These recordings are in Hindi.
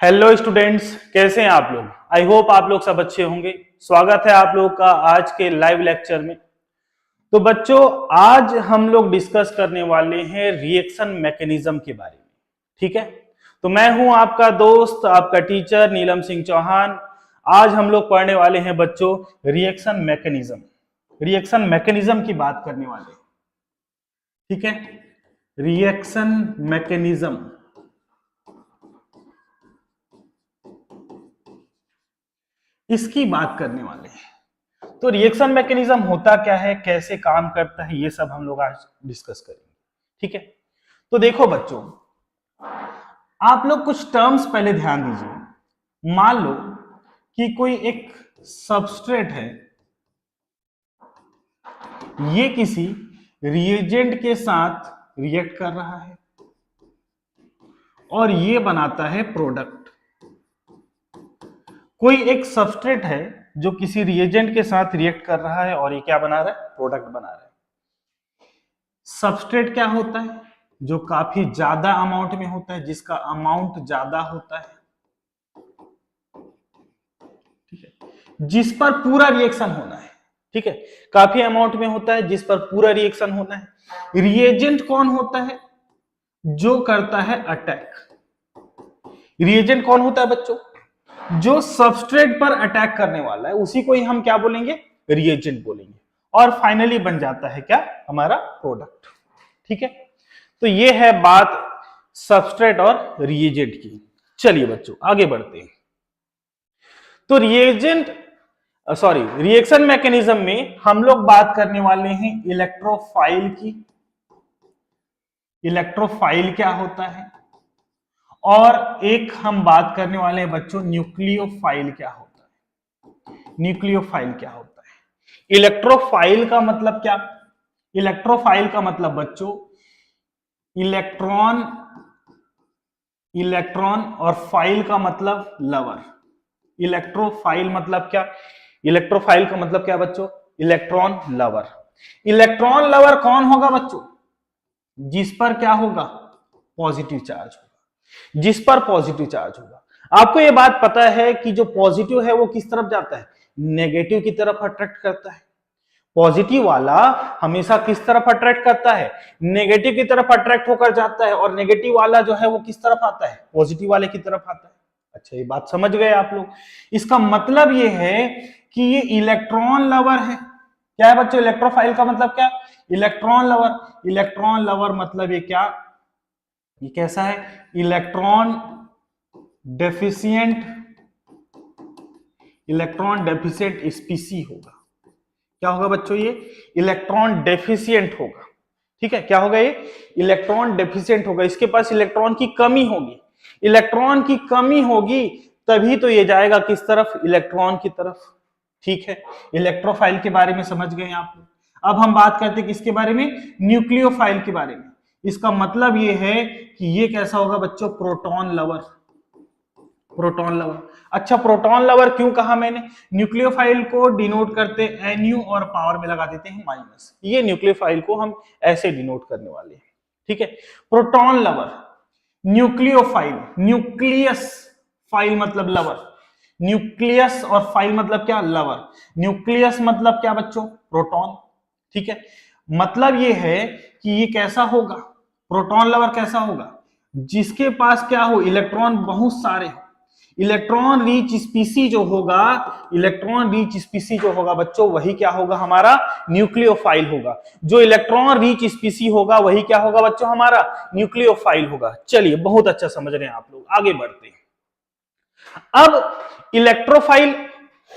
हेलो स्टूडेंट्स, कैसे हैं आप लोग। आई होप आप लोग सब अच्छे होंगे। स्वागत है आप लोग का आज के लाइव लेक्चर में। तो बच्चों, आज हम लोग डिस्कस करने वाले हैं रिएक्शन मैकेनिज्म के बारे में। ठीक है, तो मैं हूं आपका दोस्त, आपका टीचर नीलम सिंह चौहान। आज हम लोग पढ़ने वाले हैं बच्चों रिएक्शन मैकेनिज्म। रिएक्शन मैकेनिज्म की बात करने वाले हैं। ठीक है, रिएक्शन मैकेनिज्म इसकी बात करने वाले हैं। तो रिएक्शन मैकेनिज्म होता क्या है, कैसे काम करता है, ये सब हम लोग आज डिस्कस करेंगे। ठीक है, तो देखो बच्चों, आप लोग कुछ टर्म्स पहले ध्यान दीजिए। मान लो कि कोई एक सबस्ट्रेट है, ये किसी रिएजेंट के साथ रिएक्ट कर रहा है और ये बनाता है प्रोडक्ट। कोई एक सबस्ट्रेट है जो किसी रिएजेंट के साथ रिएक्ट कर रहा है और ये क्या बना रहा है, प्रोडक्ट बना रहा है। सबस्ट्रेट क्या होता है, जो काफी ज्यादा अमाउंट में होता है, जिसका अमाउंट ज्यादा होता है। ठीक है, जिस पर पूरा रिएक्शन होना है। ठीक है, काफी अमाउंट में होता है, जिस पर पूरा रिएक्शन होना है। रिएजेंट कौन होता है, जो करता है अटैक। रिएजेंट कौन होता है बच्चों, जो सबस्ट्रेट पर अटैक करने वाला है, उसी को ही हम क्या बोलेंगे, रिएजेंट बोलेंगे। और फाइनली बन जाता है क्या, हमारा प्रोडक्ट। ठीक है, तो ये है बात सबस्ट्रेट और रिएजेंट की। चलिए बच्चों आगे बढ़ते हैं। तो रिएक्शन मैकेनिज्म में हम लोग बात करने वाले हैं इलेक्ट्रोफाइल की। इलेक्ट्रोफाइल क्या होता है, और एक हम बात करने वाले हैं बच्चों न्यूक्लियोफाइल क्या होता है। न्यूक्लियोफाइल क्या होता है, इलेक्ट्रोफाइल का मतलब क्या। इलेक्ट्रोफाइल का मतलब बच्चों इलेक्ट्रॉन, इलेक्ट्रॉन और फाइल का मतलब लवर। इलेक्ट्रोफाइल मतलब क्या, इलेक्ट्रोफाइल का मतलब क्या बच्चों, इलेक्ट्रॉन लवर। इलेक्ट्रॉन लवर कौन होगा बच्चों, जिस पर क्या होगा, पॉजिटिव चार्ज होगा। जिस पर पॉजिटिव चार्ज होगा। आपको यह बात पता है कि जो पॉजिटिव है वो किस तरफ जाता है, नेगेटिव की तरफ अट्रैक्ट करता है। पॉजिटिव वाला हमेशा किस तरफ अट्रैक्ट करता है, नेगेटिव की तरफ अट्रैक्ट होकर जाता है, और नेगेटिव वाला जो है वो किस तरफ आता है, पॉजिटिव वाले की तरफ आता है। अच्छा, ये बात समझ गए आप लोग। इसका मतलब ये है कि ये इलेक्ट्रॉन लवर है। क्या है बच्चों, इलेक्ट्रोफाइल का मतलब क्या, इलेक्ट्रॉन लवर। इलेक्ट्रॉन लवर मतलब ये क्या, ये कैसा है, इलेक्ट्रॉन डेफिशिएंट, इलेक्ट्रॉन डेफिशिएंट स्पीसी होगा। क्या होगा बच्चों, ये इलेक्ट्रॉन डेफिशिएंट होगा। ठीक है, क्या होगा, ये इलेक्ट्रॉन डेफिशिएंट होगा। इसके पास इलेक्ट्रॉन की कमी होगी। इलेक्ट्रॉन की कमी होगी तभी तो ये जाएगा किस तरफ, इलेक्ट्रॉन की तरफ। ठीक है, इलेक्ट्रोफाइल के बारे में समझ गए आप लोग। अब हम बात करते हैं किसके बारे में, न्यूक्लियोफाइल के बारे में। इसका मतलब ये है कि ये कैसा होगा बच्चों, प्रोटॉन लवर। Proton lover. अच्छा, प्रोटॉन लवर क्यों कहा मैंने, न्यूक्लियोफाइल को डिनोट करते NU और पावर में लगा देते हैं माइनस। ये न्यूक्लियोफाइल को हम ऐसे डिनोट करने वाले हैं। ठीक है, proton lover, nucleophile, nucleus file मतलब लवर, न्यूक्लियस और फाइल मतलब क्या, लवर। न्यूक्लियस मतलब क्या बच्चों, प्रोटॉन। ठीक है, मतलब ये है कि ये कैसा होगा, प्रोटॉन लवर कैसा होगा, जिसके पास क्या हो, इलेक्ट्रॉन बहुत सारे हो। इलेक्ट्रॉन रिच स्पीसी जो होगा, इलेक्ट्रॉन रिच स्पीसी जो होगा बच्चों, वही क्या होगा, हमारा न्यूक्लियोफाइल होगा। जो इलेक्ट्रॉन रिच स्पीसी होगा वही क्या होगा बच्चों, हमारा न्यूक्लियोफाइल होगा। चलिए, बहुत अच्छा समझ रहे हैं आप लोग, आगे बढ़ते हैं। अब इलेक्ट्रोफाइल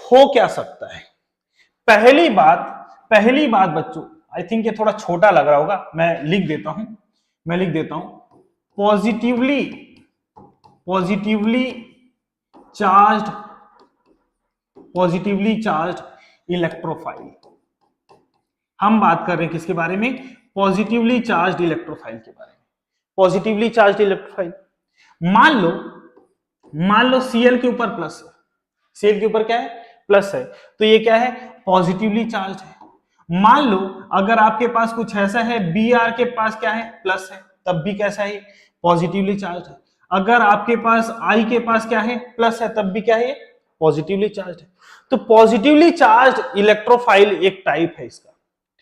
हो क्या सकता है। पहली बात बच्चों, आई थिंक ये थोड़ा छोटा लग रहा होगा, मैं लिख देता हूं, पॉजिटिवली चार्ज्ड इलेक्ट्रोफाइल। हम बात कर रहे हैं किसके बारे में, पॉजिटिवली चार्ज्ड इलेक्ट्रोफाइल के बारे में। पॉजिटिवली चार्ज्ड इलेक्ट्रोफाइल, मान लो Cl के ऊपर प्लस है, Cl के ऊपर क्या है, प्लस है, तो ये क्या है, पॉजिटिवली चार्ज है। मान लो अगर आपके पास कुछ ऐसा है, Br के पास क्या है, प्लस है, तब भी कैसा है, पॉजिटिवली चार्ज है। अगर आपके पास I के पास क्या है, प्लस है, तब भी क्या है, पॉजिटिवली चार्ज है। तो पॉजिटिवली चार्ज इलेक्ट्रोफाइल एक टाइप है इसका,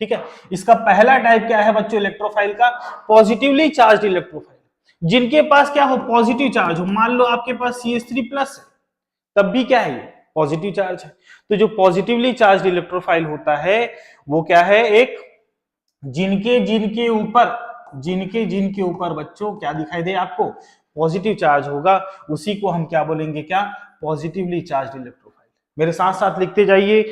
ठीक है। इसका पहला टाइप क्या है बच्चों इलेक्ट्रोफाइल का, पॉजिटिवली चार्ज इलेक्ट्रोफाइल। जिनके पास क्या हो, पॉजिटिव चार्ज हो, मान लो आपके पास CH3 प्लस है, तब भी क्या है, पॉजिटिव चार्ज है। तो जो पॉजिटिवली चार्ज इलेक्ट्रोफाइल होता है वो क्या है, एक जिनके जिनके ऊपर बच्चों क्या दिखाई दे आपको, पॉजिटिव चार्ज होगा, उसी को हम क्या बोलेंगे, क्या, पॉजिटिवली चार्ज इलेक्ट्रोफाइल। मेरे साथ साथ लिखते जाइए,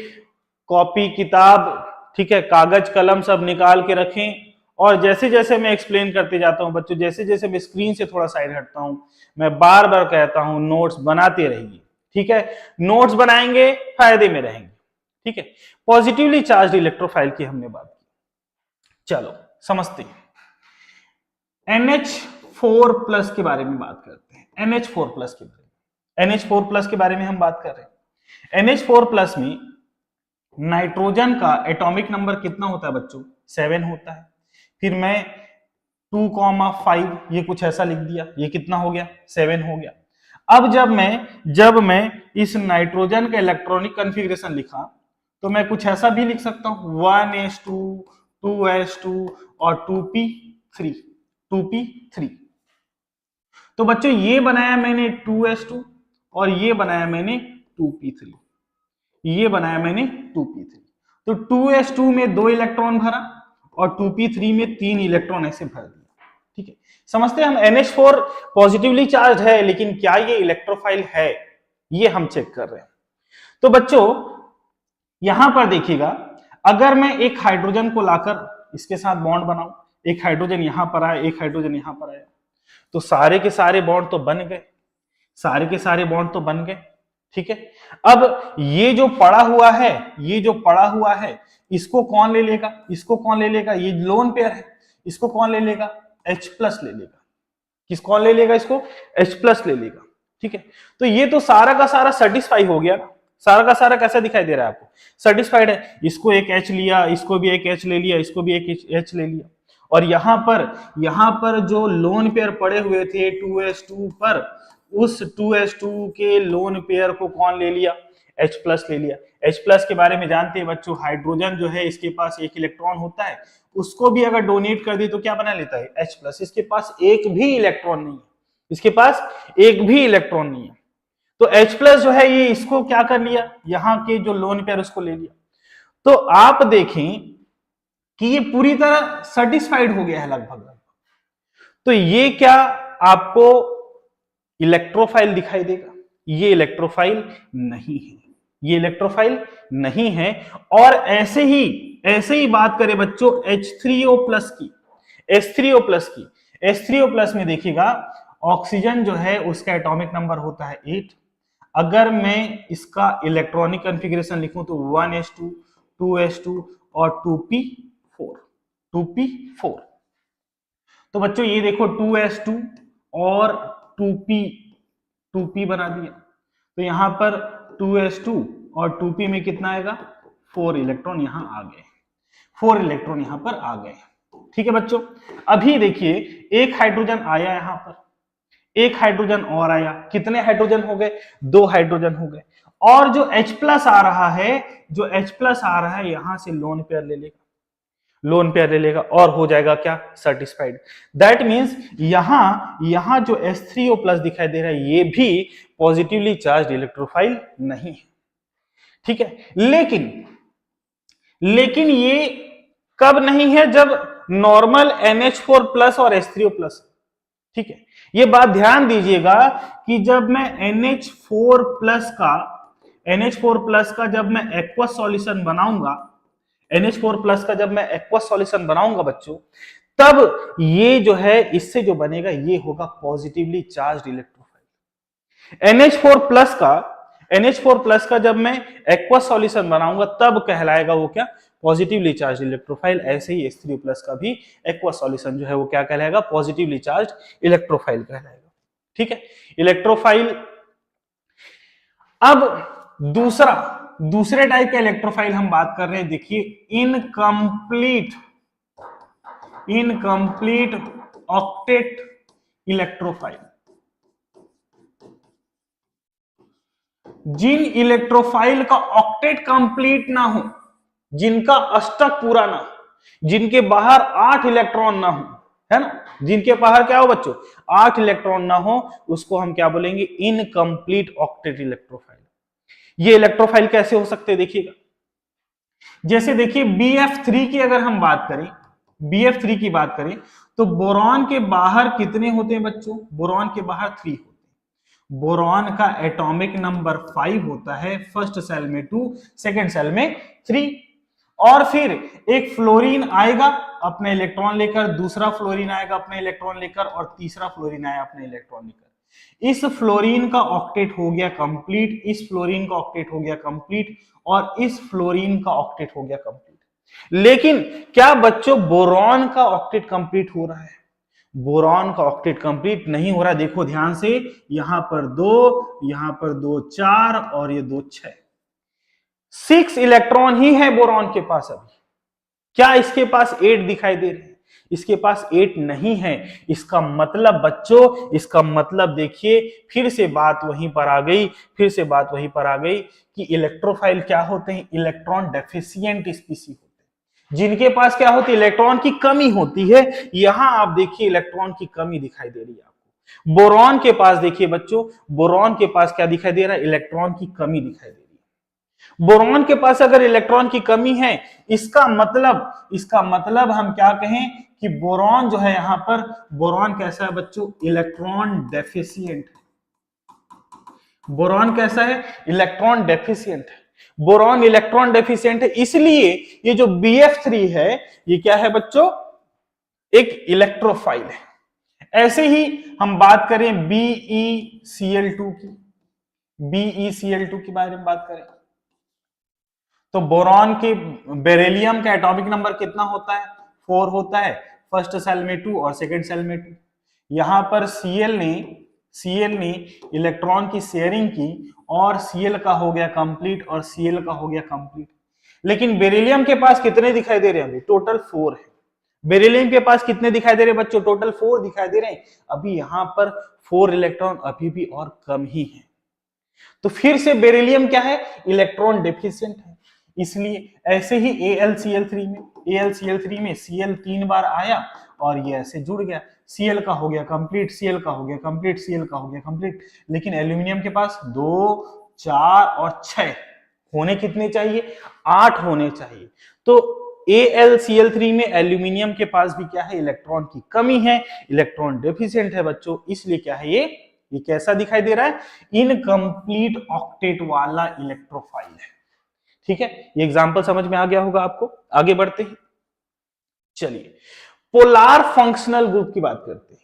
कॉपी किताब, ठीक है, कागज कलम सब निकाल के रखें। और जैसे जैसे मैं एक्सप्लेन करते जाता हूं बच्चों, जैसे जैसे मैं स्क्रीन से थोड़ा साइड हटता हूं, मैं बार बार कहता हूं नोट्स बनाते रहिए, ठीक है। नोट्स बनाएंगे, फायदे में रहेंगे, ठीक है। पॉजिटिवली चार्ज इलेक्ट्रोफाइल की हमने बात की, चलो समझते हैं। NH4 प्लस के बारे में बात करते हैं। NH4 प्लस के बारे में, NH4 प्लस के बारे में हम बात कर रहे हैं। NH4 प्लस में नाइट्रोजन का एटॉमिक नंबर कितना होता है बच्चों, 7 होता है। फिर मैं 2,5 ये कुछ ऐसा लिख दिया, ये कितना हो गया, 7 हो गया। अब जब मैं इस नाइट्रोजन का इलेक्ट्रॉनिक कॉन्फ़िगरेशन लिखा तो मैं कुछ ऐसा भी लिख सकता हूं, 1s2 2s2 और 2p3। तो बच्चों ये बनाया मैंने 2s2 और ये बनाया मैंने 2p3, ये बनाया मैंने 2p3। तो 2s2 में 2 इलेक्ट्रॉन भरा और 2p3 में 3 इलेक्ट्रॉन ऐसे भर दिया, ठीक है। समझते हैं हम, NH4 पॉजिटिवली चार्ज है, लेकिन क्या ये इलेक्ट्रोफाइल है, ये हम चेक कर रहे हैं। तो बच्चों यहां पर देखिएगा, अगर मैं एक हाइड्रोजन को लाकर इसके साथ बॉन्ड बनाऊं, एक हाइड्रोजन यहां पर आया, एक हाइड्रोजन यहां पर आया, तो सारे के सारे बॉन्ड तो बन गए, सारे के सारे बॉन्ड तो बन गए, ठीक है। अब ये जो पड़ा हुआ है, ये जो पड़ा हुआ है, इसको कौन ले लेगा, इसको कौन ले लेगा, ये लोन पेयर है, इसको कौन ले लेगा, H प्लस ले लेगा। किस कौन ले लेगा, इसको H प्लस ले लेगा, ठीक है। तो ये तो सारा का सारा सेटिस्फाई हो गया ना, सारा का सारा कैसा दिखाई दे रहा है आपको, सेटिस्फाइड है। इसको एक H लिया, इसको भी एक H ले लिया, इसको भी एक H ले लिया, और यहां पर जो लोन पेयर पड़े हुए थे 2s2 पर, उस 2s2 के लोन पेयर को कौन ले लिया, H प्लस ले लिया। H प्लस के बारे में जानते हैं बच्चों, हाइड्रोजन जो है इसके पास एक इलेक्ट्रॉन होता है, उसको भी अगर डोनेट कर दी तो क्या बना लेता है, H प्लस। इसके पास एक भी इलेक्ट्रॉन नहीं है, इसके पास एक भी इलेक्ट्रॉन नहीं है। तो H प्लस जो है ये इसको क्या कर लिया, यहां के जो लोन पेयर उसको ले लिया। तो आप देखें कि ये पूरी तरह सेटिस्फाइड हो गया है लगभग। तो ये क्या आपको इलेक्ट्रोफाइल दिखाई देगा, ये इलेक्ट्रोफाइल नहीं है, ये इलेक्ट्रोफाइल नहीं है। और ऐसे ही बात करें बच्चों H3O प्लस की, H3O प्लस की, H3O प्लस में देखिएगा ऑक्सीजन जो है उसका एटॉमिक नंबर होता है 8। अगर मैं इसका इलेक्ट्रॉनिक कॉन्फ़िगरेशन लिखूं तो 1s2 2s2 और 2p4। तो बच्चों ये देखो 2s2 और 2p बना दिया, तो यहां पर 2s2 और 2p में कितना आएगा, 4 इलेक्ट्रॉन यहां आ गए, 4 इलेक्ट्रॉन यहां पर आ गए, ठीक है बच्चों। अभी देखिए एक हाइड्रोजन आया यहां पर, एक हाइड्रोजन और आया, कितने हाइड्रोजन हो गए, 2 हाइड्रोजन हो गए। और जो H प्लस आ रहा है, जो H प्लस आ रहा है यहां से लोन पेयर ले लेगा, लोन पेयर ले लेगा और हो जाएगा क्या, सेटिस्फाइड। दैट मींस यहां जो H3O प्लस दिखाई दे रहा है ये भी पॉजिटिवली चार्ज इलेक्ट्रोफाइल नहीं है, ठीक है। लेकिन ये कब नहीं है, जब नॉर्मल NH4 प्लस और H3O प्लस, ठीक है। ये बात ध्यान दीजिएगा कि जब मैं NH4 प्लस का जब मैं एक्वस सॉल्यूशन बनाऊंगा, NH4 प्लस का जब मैं एक्वस सॉल्यूशन बनाऊंगा बच्चों, तब ये जो है इससे जो बनेगा ये होगा positively charge electrophile. NH4 plus का जब मैं एक्वस सॉल्यूशन बनाऊंगा तब कहलाएगा वो क्या, पॉजिटिवली चार्ज इलेक्ट्रोफाइल। ऐसे ही H3O प्लस का भी एक्वस सॉल्यूशन जो है वो क्या कहलाएगा, पॉजिटिवली चार्ज इलेक्ट्रोफाइल कहलाएगा, ठीक है। इलेक्ट्रोफाइल। अब दूसरे टाइप का इलेक्ट्रोफाइल हम बात कर रहे हैं, देखिए इनकम्प्लीट ऑक्टेट इलेक्ट्रोफाइल। जिन इलेक्ट्रोफाइल का ऑक्टेट कंप्लीट ना हो, जिनका अष्टक पूरा ना हो, जिनके बाहर 8 इलेक्ट्रॉन ना हो, है ना, जिनके बाहर क्या हो बच्चों 8 इलेक्ट्रॉन ना हो, उसको हम क्या बोलेंगे इनकम्प्लीट ऑक्टेट इलेक्ट्रोफाइल। ये इलेक्ट्रोफाइल कैसे हो सकते हैं देखिएगा, जैसे देखिए BF3 की अगर हम बात करें, BF3 की बात करें तो बोरॉन के बाहर कितने होते हैं बच्चों, बोरॉन के बाहर 3 होते हैं। बोरॉन का एटॉमिक नंबर 5 होता है, फर्स्ट सेल में 2, सेकंड सेल में 3। और फिर एक फ्लोरीन आएगा अपने इलेक्ट्रॉन लेकर, दूसरा फ्लोरीन आएगा अपने इलेक्ट्रॉन लेकर, और तीसरा फ्लोरीन आएगा अपने इलेक्ट्रॉन लेकर। इस फ्लोरीन का ऑक्टेट हो गया कंप्लीट, इस फ्लोरीन का ऑक्टेट हो गया कंप्लीट, और इस फ्लोरीन का ऑक्टेट हो गया कंप्लीट। लेकिन क्या बच्चों बोरॉन का ऑक्टेट कंप्लीट हो रहा है? बोरॉन का ऑक्टेट कंप्लीट नहीं हो रहा। देखो ध्यान से, यहां पर 2, यहां पर 2 4 और ये 2 6, 6 इलेक्ट्रॉन ही है बोरॉन के पास अभी। क्या इसके पास 8 दिखाई दे रहे हैं? इसके पास 8 नहीं है। इसका मतलब बच्चों, इसका मतलब देखिए फिर से बात वहीं पर आ गई, फिर से बात वहीं पर आ गई कि इलेक्ट्रोफाइल क्या होते हैं, इलेक्ट्रॉन डेफिशिएंट स्पीसी होते हैं, जिनके पास क्या होती है इलेक्ट्रॉन की कमी होती है। यहां आप देखिए इलेक्ट्रॉन की कमी दिखाई दे रही है आपको। बोरॉन के पास देखिए बच्चों, बोरॉन के पास क्या दिखाई दे रहा है, इलेक्ट्रॉन की कमी दिखाई दे रही है। बोरॉन के पास अगर इलेक्ट्रॉन की कमी है, इसका मतलब हम क्या कहें कि बोरॉन जो है यहां पर, बोरॉन कैसा है बच्चों, इलेक्ट्रॉन डेफिशिएंट है। बोरॉन कैसा है, इलेक्ट्रॉन डेफिशिएंट है। बोरॉन इलेक्ट्रॉन डेफिशिएंट है, इसलिए ये जो BF3 है ये क्या है बच्चों, एक इलेक्ट्रोफाइल है। ऐसे ही हम बात करें BeCl2 की, BeCl2 के बारे में बात करें तो बोरॉन के बेरिलियम का एटॉमिक नंबर कितना होता है, 4 होता है, फर्स्ट सेल में 2 और सेकंड सेल में 2। यहां पर Cl ने इलेक्ट्रॉन की शेयरिंग की और Cl का हो गया कंप्लीट और Cl का हो गया कंप्लीट। लेकिन बेरिलियम के पास कितने दिखाई दे रहे हैं, टोटल 4 है। बेरिलियम के पास कितने दिखाई दे रहे हैं बच्चों, टोटल 4 दिखाई दे रहे हैं। अभी यहां पर 4 इलेक्ट्रॉन अभी भी और कम ही है। तो फिर से बेरिलियम क्या है, इलेक्ट्रॉन डेफिशिएंट है। इसलिए ऐसे ही AlCl3 में Cl 3 बार आया और ये ऐसे जुड़ गया, Cl का हो गया कंप्लीट, Cl का हो गया कंप्लीट, Cl का हो गया कंप्लीट। लेकिन एल्यूमिनियम के पास 2 4 और 6 होने कितने चाहिए, 8 होने चाहिए। तो AlCl3 में एल्यूमिनियम के पास भी क्या है, इलेक्ट्रॉन की कमी है, इलेक्ट्रॉन डेफिशिएंट है बच्चों। इसलिए क्या है ये कैसा दिखाई दे रहा है, इनकम्प्लीट ऑक्टेट वाला इलेक्ट्रोफाइल है। ठीक है, ये एग्जांपल समझ में आ गया होगा आपको। आगे बढ़ते हैं, चलिए पोलार फंक्शनल ग्रुप की बात करते हैं।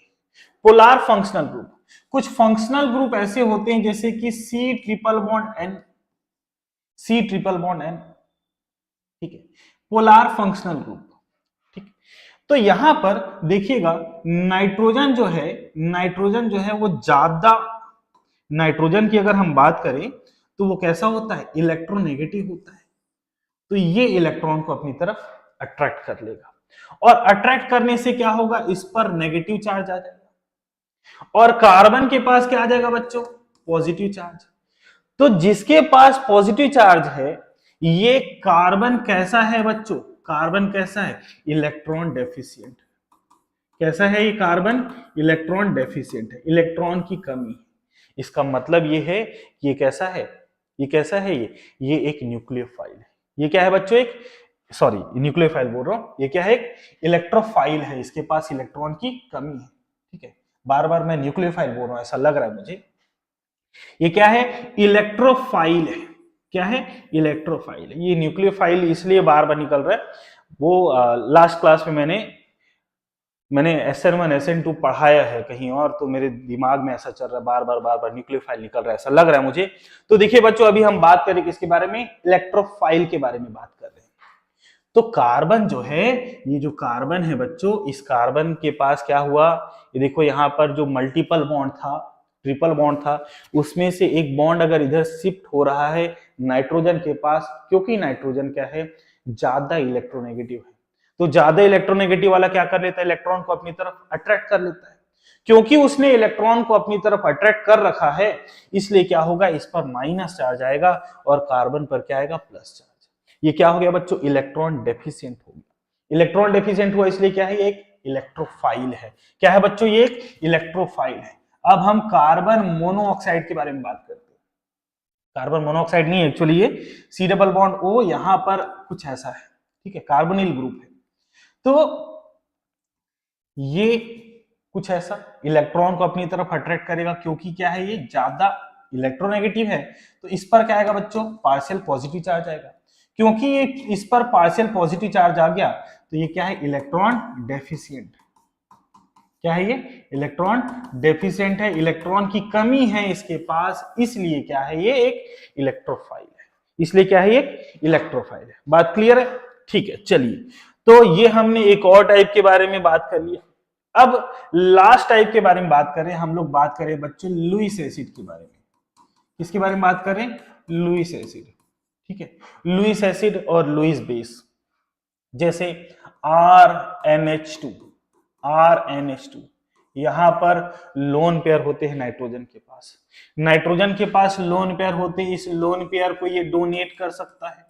पोलार फंक्शनल ग्रुप, कुछ फंक्शनल ग्रुप ऐसे होते हैं जैसे कि C triple bond N, C triple bond N, ठीक है, पोलार फंक्शनल ग्रुप। ठीक, तो यहां पर देखिएगा नाइट्रोजन जो है वो ज्यादा, नाइट्रोजन की अगर हम बात करें तो वो कैसा होता है, इलेक्ट्रोनेगेटिव होता है। तो ये इलेक्ट्रॉन को अपनी तरफ अट्रैक्ट कर लेगा, और अट्रैक्ट करने से क्या होगा, इस पर नेगेटिव चार्ज आ जाएगा, और कार्बन के पास क्या आ जाएगा बच्चों, पॉजिटिव चार्ज। तो जिसके पास पॉजिटिव चार्ज है, ये कार्बन कैसा है बच्चों, कार्बन कैसा है, इलेक्ट्रॉन डेफिशिएंट। कैसा है ये कार्बन, इलेक्ट्रॉन डेफिशिएंट है, इलेक्ट्रॉन की कमी है। इसका मतलब ये है कि ये कैसा है, ये कैसा है, ये एक न्यूक्लियोफाइल है। ये क्या है बच्चों, एक, सॉरी न्यूक्लियोफाइल बोल रहा हूं, ये क्या है, एक इलेक्ट्रोफाइल है, इसके पास इलेक्ट्रॉन की कमी है। ठीक है, बार बार मैं न्यूक्लियोफाइल बोल रहा हूं, ऐसा लग रहा है मुझे। ये क्या है, इलेक्ट्रोफाइल है। क्या है, इलेक्ट्रोफाइल है। ये न्यूक्लियोफाइल इसलिए बार बार निकल रहा है, वो लास्ट क्लास में मैंने SN1 SN2 पढ़ाया है कहीं और, तो मेरे दिमाग में ऐसा चल रहा है, बार बार न्यूक्लियोफाइल निकल रहा है, ऐसा लग रहा है मुझे। तो देखिए बच्चों, अभी हम बात करें किसके बारे में, इलेक्ट्रोफाइल के बारे में बात कर रहे हैं। तो कार्बन जो है, ये जो कार्बन है बच्चों, इस कार्बन के पास क्या हुआ, ये देखो यहाँ पर जो मल्टीपल बॉन्ड था, ट्रिपल बॉन्ड था, उसमें से एक बॉन्ड अगर इधर शिफ्ट हो रहा है नाइट्रोजन के पास, क्योंकि नाइट्रोजन क्या है, ज्यादा इलेक्ट्रोनेगेटिव है। तो ज्यादा इलेक्ट्रोनेगेटिव वाला क्या कर लेता है, इलेक्ट्रॉन को अपनी तरफ अट्रैक्ट कर लेता है। क्योंकि उसने इलेक्ट्रॉन को अपनी तरफ अट्रैक्ट कर रखा है, इसलिए क्या होगा, इस पर माइनस चार्ज आएगा और कार्बन पर क्या आएगा, प्लस चार्ज। ये क्या हो गया बच्चों, इलेक्ट्रॉन डेफिशिएंट हो गया। इलेक्ट्रॉन डेफिशिएंट हुआ इसलिए क्या है, ये एक इलेक्ट्रोफाइल है। क्या है बच्चों, ये एक इलेक्ट्रोफाइल है। अब हम कार्बन मोनोऑक्साइड के बारे में बात करते हैं। कार्बन मोनोऑक्साइड नहीं, एक्चुअली ये सी डबल बॉन्ड ओ, यहां पर कुछ ऐसा है, ठीक है, कार्बोनिल ग्रुप है। तो ये कुछ ऐसा इलेक्ट्रॉन को अपनी तरफ अट्रैक्ट करेगा, क्योंकि क्या है, ये ज्यादा इलेक्ट्रोनेगेटिव है, तो इस पर क्या आएगा बच्चों, पार्शियल पॉजिटिव चार्ज आएगा। क्योंकि ये इस पर पार्शियल पॉजिटिव चार्ज आ गया, तो ये क्या है, इलेक्ट्रॉन डेफिशिएंट। क्या है ये, इलेक्ट्रॉन डेफिशिएंट है, इलेक्ट्रॉन की कमी है इसके पास, इसलिए क्या है, ये एक इलेक्ट्रोफाइल है। इसलिए क्या है, ये इलेक्ट्रोफाइल है। बात क्लियर है, ठीक है। चलिए, तो ये हमने एक और टाइप के बारे में बात कर लिया। अब लास्ट टाइप के बारे में बात करें, हम लोग बात करें बच्चों लुईस एसिड के बारे में। किसके बारे में बात करें, लुईस एसिड, ठीक है। लुईस एसिड और लुईस बेस, जैसे RNH2, यहां पर लोन पेयर होते हैं नाइट्रोजन के पास। नाइट्रोजन के पास लोन पेयर होते हैं, इस लोन पेयर को ये डोनेट कर सकता है,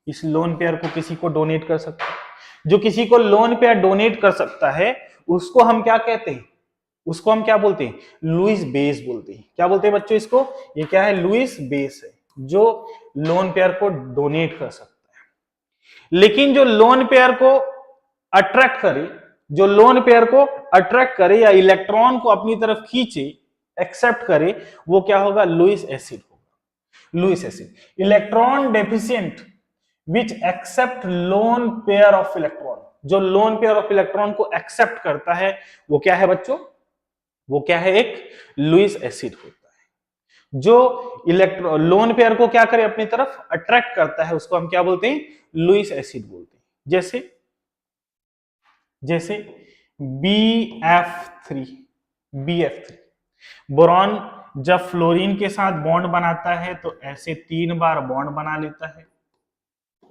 इस लोन पेयर को किसी को डोनेट कर सकता है। जो किसी को लोन पेयर डोनेट कर सकता है, उसको हम क्या कहते हैं, उसको हम क्या बोलते हैं, लुईस बेस बोलते हैं। क्या बोलते हैं बच्चों इसको, ये क्या है, लुईस बेस है, जो लोन पेयर को डोनेट कर सकता है। लेकिन जो लोन पेयर को अट्रैक्ट करे, जो लोन पेयर को अट्रैक्ट करे या इलेक्ट्रॉन को अपनी तरफ खींचे, एक्सेप्ट करे, वो क्या होगा, लुईस एसिड होगा। Lewis acid electron deficient which accept lone pair of electron, जो लोन पेयर ऑफ इलेक्ट्रॉन को एक्सेप्ट करता है, वो क्या है बच्चों, वो क्या है, एक लुईस एसिड होता है। जो इलेक्ट्रॉन लोन पेयर को क्या करे, अपनी तरफ अट्रैक्ट करता है, उसको हम क्या बोलते हैं, लुईस एसिड बोलते हैं। जैसे BF3, बोरॉन जब फ्लोरीन के साथ बॉन्ड बनाता है तो ऐसे 3 बार बॉन्ड बना लेता है,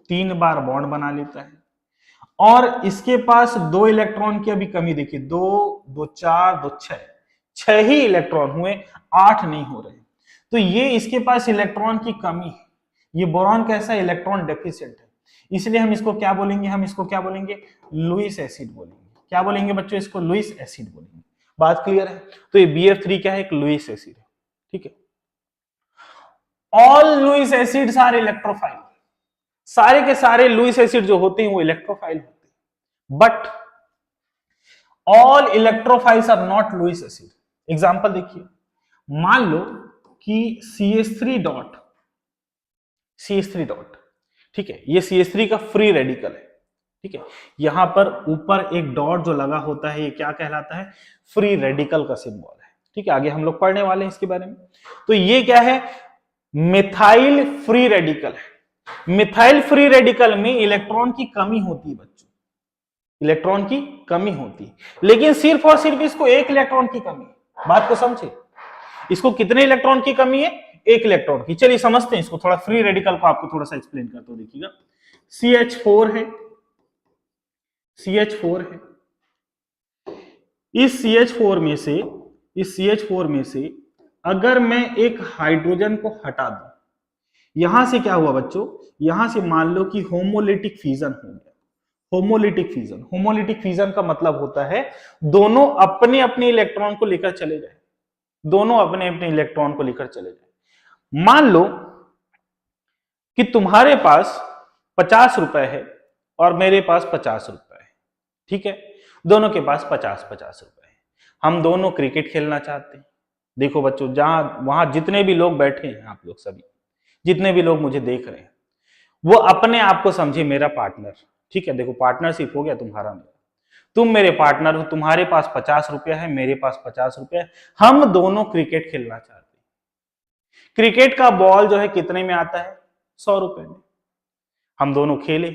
3 बार बॉन्ड बना लेता है। और इसके पास 2 इलेक्ट्रॉन की अभी कमी देखिए, 2 2 4 2 6 ही इलेक्ट्रॉन हुए, 8 नहीं हो रहे। तो ये इसके पास इलेक्ट्रॉन की कमी है। ये बोरॉन कैसा इलेक्ट्रॉन डेफिशिएंट है, इसलिए हम इसको क्या बोलेंगे, हम इसको क्या बोलेंगे, लुईस एसिड बोलेंगे। क्या बोलेंगे बच्चों, इसको लुईस एसिड बोलेंगे। बात क्लियर है। तो ये BF3 क्या है, एक लुईस एसिड है, ठीक है। All Lewis acids are electrophile, सारे के सारे लुईस एसिड जो होते हैं वो इलेक्ट्रोफाइल होते हैं, but all electrophiles are not Lewis acid. Example देखिए, मान लो कि CH3 डॉट, ठीक है, ये CH3 का फ्री रेडिकल है, ठीक है। यहां पर ऊपर एक डॉट जो लगा होता है, ये क्या कहलाता है, फ्री रेडिकल का सिंबल है, ठीक है। आगे हम लोग पढ़ने वाले हैं इसके बारे में। तो ये क्या है, मिथाइल फ्री रेडिकल है। मिथाइल फ्री रेडिकल में इलेक्ट्रॉन की कमी होती है बच्चों, इलेक्ट्रॉन की कमी होती है, लेकिन सिर्फ और सिर्फ इसको 1 इलेक्ट्रॉन की कमी है। बात को समझे, इसको कितने इलेक्ट्रॉन की कमी है, 1 इलेक्ट्रॉन की। चलिए समझते हैं इसको, थोड़ा फ्री रेडिकल को आपको थोड़ा सा एक्सप्लेन करता हूं। देखिएगा, CH4 है, CH4 है, इस CH4 में से अगर मैं एक हाइड्रोजन को हटा दूं, यहां से क्या हुआ बच्चों, यहां से मान लो कि होमोलिटिक फ्यूजन हो गया। होमोलिटिक फ्यूजन का मतलब होता है दोनों अपने अपने इलेक्ट्रॉन को लेकर चले जाए, दोनों अपने अपने इलेक्ट्रॉन को लेकर चले जाए। मान लो कि तुम्हारे पास 50 रुपए है और मेरे पास 50 रुपए है, ठीक है। दोनों के पास 50-50 रुपए है। हम दोनों क्रिकेट खेलना चाहते हैं। देखो बच्चों, जहां वहां जितने भी लोग बैठे हैं, आप लोग सभी जितने भी लोग मुझे देख रहे हैं, वो अपने आप को समझे मेरा पार्टनर, ठीक है। देखो, पार्टनरशिप हो गया तुम्हारा मेरा, तुम मेरे पार्टनर हो, तुम्हारे पास 50 रुपया है, मेरे पास 50 रुपया है, हम दोनों क्रिकेट खेलना चाहते हैं। क्रिकेट का बॉल जो है कितने में आता है, 100 रुपए में। हम दोनों खेले।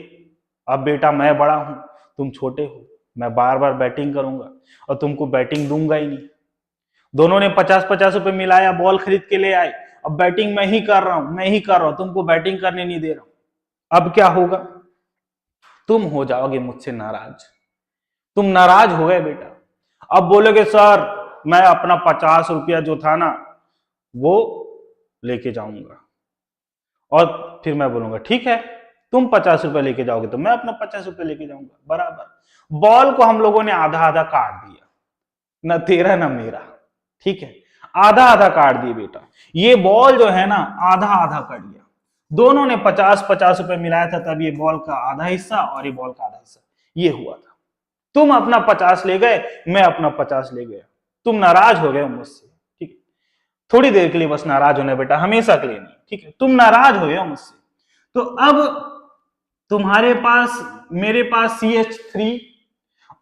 अब बेटा, मैं बड़ा हूं, तुम छोटे हो, मैं बार बार बैटिंग करूंगा और तुमको बैटिंग दूंगा ही नहीं। दोनों ने 50-50 रुपए मिलाया, बॉल खरीद के ले आए। अब बैटिंग मैं ही कर रहा हूं, तुमको बैटिंग करने नहीं दे रहा हूं। अब क्या होगा, तुम हो जाओगे मुझसे नाराज। तुम नाराज हो गए बेटा, अब बोलोगे सर मैं अपना 50 रुपया जो था ना वो लेके जाऊंगा, और फिर मैं बोलूंगा ठीक है तुम 50 रुपए लेके जाओगे तो मैं अपना 50 रुपए लेके जाऊंगा, बराबर। बॉल को हम लोगों ने आधा आधा काट दिया, ना तेरा ना मेरा, ठीक है, आधा आधा काट दिए बेटा। ये बॉल जो है ना आधा आधा कर दिया, दोनों ने 50-50 रुपए मिलाया था, तब ये बॉल का आधा हिस्सा और ये बॉल का आधा हिस्सा ये हुआ था। तुम अपना 50 ले गए, मैं अपना 50 ले गया, तुम नाराज हो गए मुझसे, ठीक है, थोड़ी देर के लिए बस नाराज होना बेटा, हमेशा के लिए नहीं, ठीक है, तुम नाराज हो गए मुझसे। तो अब तुम्हारे पास मेरे पास CH3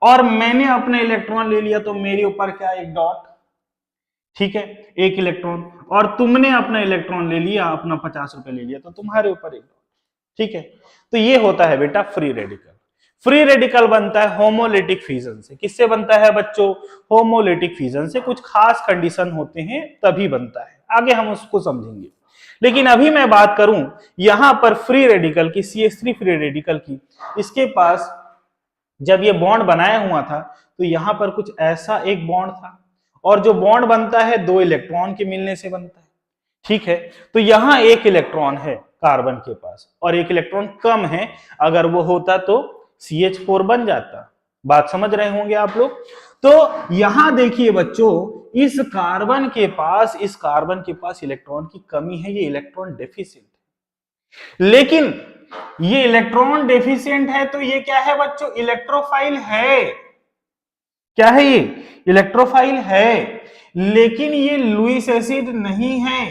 और मैंने अपना इलेक्ट्रॉन ले लिया, तो मेरे ऊपर क्या एक डॉट, ठीक है, एक इलेक्ट्रॉन, और तुमने अपना इलेक्ट्रॉन ले लिया, अपना 50 रुपए ले लिया, तो तुम्हारे ऊपर एक डॉट, ठीक है। तो ये होता है बेटा फ्री रेडिकल। फ्री रेडिकल बनता है होमोलिटिक फ्यूजन से। किससे बनता है बच्चों? होमोलिटिक फ्यूजन से। कुछ खास कंडीशन होते हैं तभी बनता है, आगे हम उसको समझेंगे। लेकिन अभी मैं बात करूं यहां पर फ्री रेडिकल की, CH3 फ्री रेडिकल की, इसके पास जब ये बॉन्ड बनाया हुआ था तो यहां पर कुछ ऐसा एक बॉन्ड था, और जो बॉन्ड बनता है 2 इलेक्ट्रॉन के मिलने से बनता है, ठीक है। तो यहां एक इलेक्ट्रॉन है कार्बन के पास और एक इलेक्ट्रॉन कम है, अगर वो होता तो CH4 बन जाता। बात समझ रहे होंगे आप लोग। तो यहां देखिए बच्चों, इस कार्बन के पास इलेक्ट्रॉन की कमी है, ये इलेक्ट्रॉन डेफिशिएंट है। लेकिन ये इलेक्ट्रॉन डेफिशिएंट है तो ये क्या है बच्चों? इलेक्ट्रोफाइल है। क्या है ये? इलेक्ट्रोफाइल है। लेकिन ये लुईस एसिड नहीं है,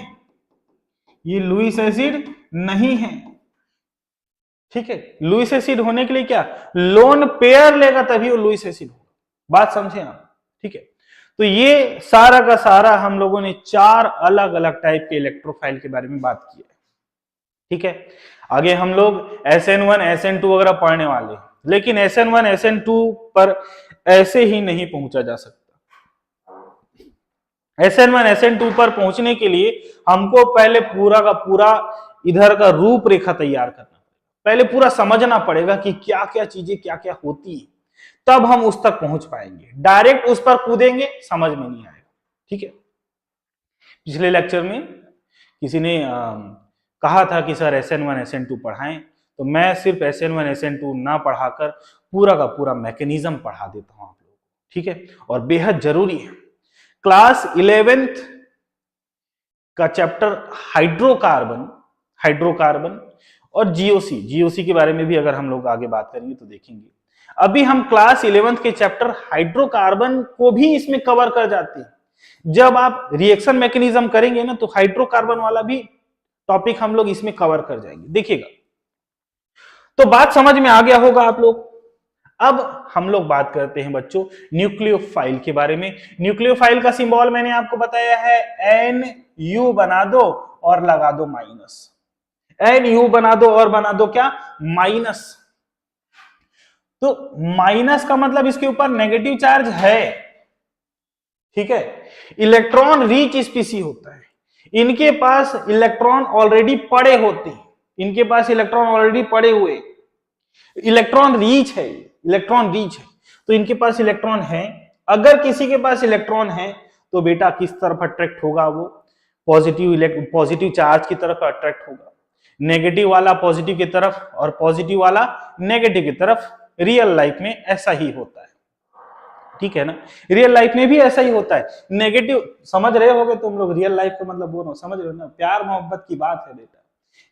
ये लुईस एसिड नहीं है, ठीक है। लुईस एसिड होने के लिए क्या लोन पेयर लेगा तभी वो लुईस एसिड होगा। बात समझे आप, ठीक है। तो ये सारा का सारा हम लोगों ने 4 अलग अलग टाइप के इलेक्ट्रोफाइल के बारे में बात की है, ठीक है। आगे हम लोग SN1 SN2 वगैरह पढ़ने वाले हैं, लेकिन SN1 SN2 पर ऐसे ही नहीं पहुंचा जा सकता। SN1 SN2 पर पहुंचने के लिए हमको पहले पूरा का पूरा इधर का रूपरेखा तैयार करना, पहले पूरा समझना पड़ेगा कि क्या क्या चीजें क्या क्या होती है, तब हम उस तक पहुंच पाएंगे। डायरेक्ट उस पर कूदेंगे समझ में नहीं आएगा, ठीक है। पिछले लेक्चर में किसी ने कहा था कि सर SN1 SN2 पढ़ाएं, तो मैं सिर्फ SN1 SN2 ना पढ़ाकर पूरा का पूरा मैकेनिज्म पढ़ा देता हूं आप लोगों को, ठीक है। और बेहद जरूरी है। क्लास 11th का चैप्टर हाइड्रोकार्बन और जीओसी के बारे में भी अगर हम लोग आगे बात करेंगे तो देखेंगे। अभी हम क्लास 11th के चैप्टर हाइड्रोकार्बन को भी इसमें कवर कर जाते हैं। जब आप रिएक्शन मैकेनिज्म करेंगे ना तो हाइड्रोकार्बन वाला भी टॉपिक हम लोग इसमें कवर कर जाएंगे, देखिएगा। तो बात समझ में आ गया होगा आप लोग। अब हम लोग बात करते हैं बच्चों न्यूक्लियोफाइल के बारे में। न्यूक्लियोफाइल का सिंबल मैंने आपको बताया है NU बना दो और लगा दो माइनस। NU बना दो और बना दो क्या? माइनस। तो माइनस का मतलब इसके ऊपर नेगेटिव चार्ज है, ठीक है। इलेक्ट्रॉन रिच स्पीसी होता है, इनके पास इलेक्ट्रॉन ऑलरेडी पड़े होते हैं, इनके पास इलेक्ट्रॉन ऑलरेडी पड़े हुए, इलेक्ट्रॉन रीच है, इलेक्ट्रॉन रीच है, तो इनके पास इलेक्ट्रॉन है। अगर किसी के पास इलेक्ट्रॉन है तो बेटा किस तरफ अट्रैक्ट होगा? वो पॉजिटिव चार्ज की तरफ अट्रैक्ट होगा, नेगेटिव वाला पॉजिटिव की तरफ और पॉजिटिव वाला नेगेटिव की तरफ। रियल लाइफ में ऐसा ही होता है, ठीक है ना। रियल लाइफ में भी ऐसा ही होता है। नेगेटिव समझ रहे होगे तुम लोग, रियल लाइफ का मतलब बोलो, समझ रहे हो ना, प्यार मोहब्बत की बात है बेटा।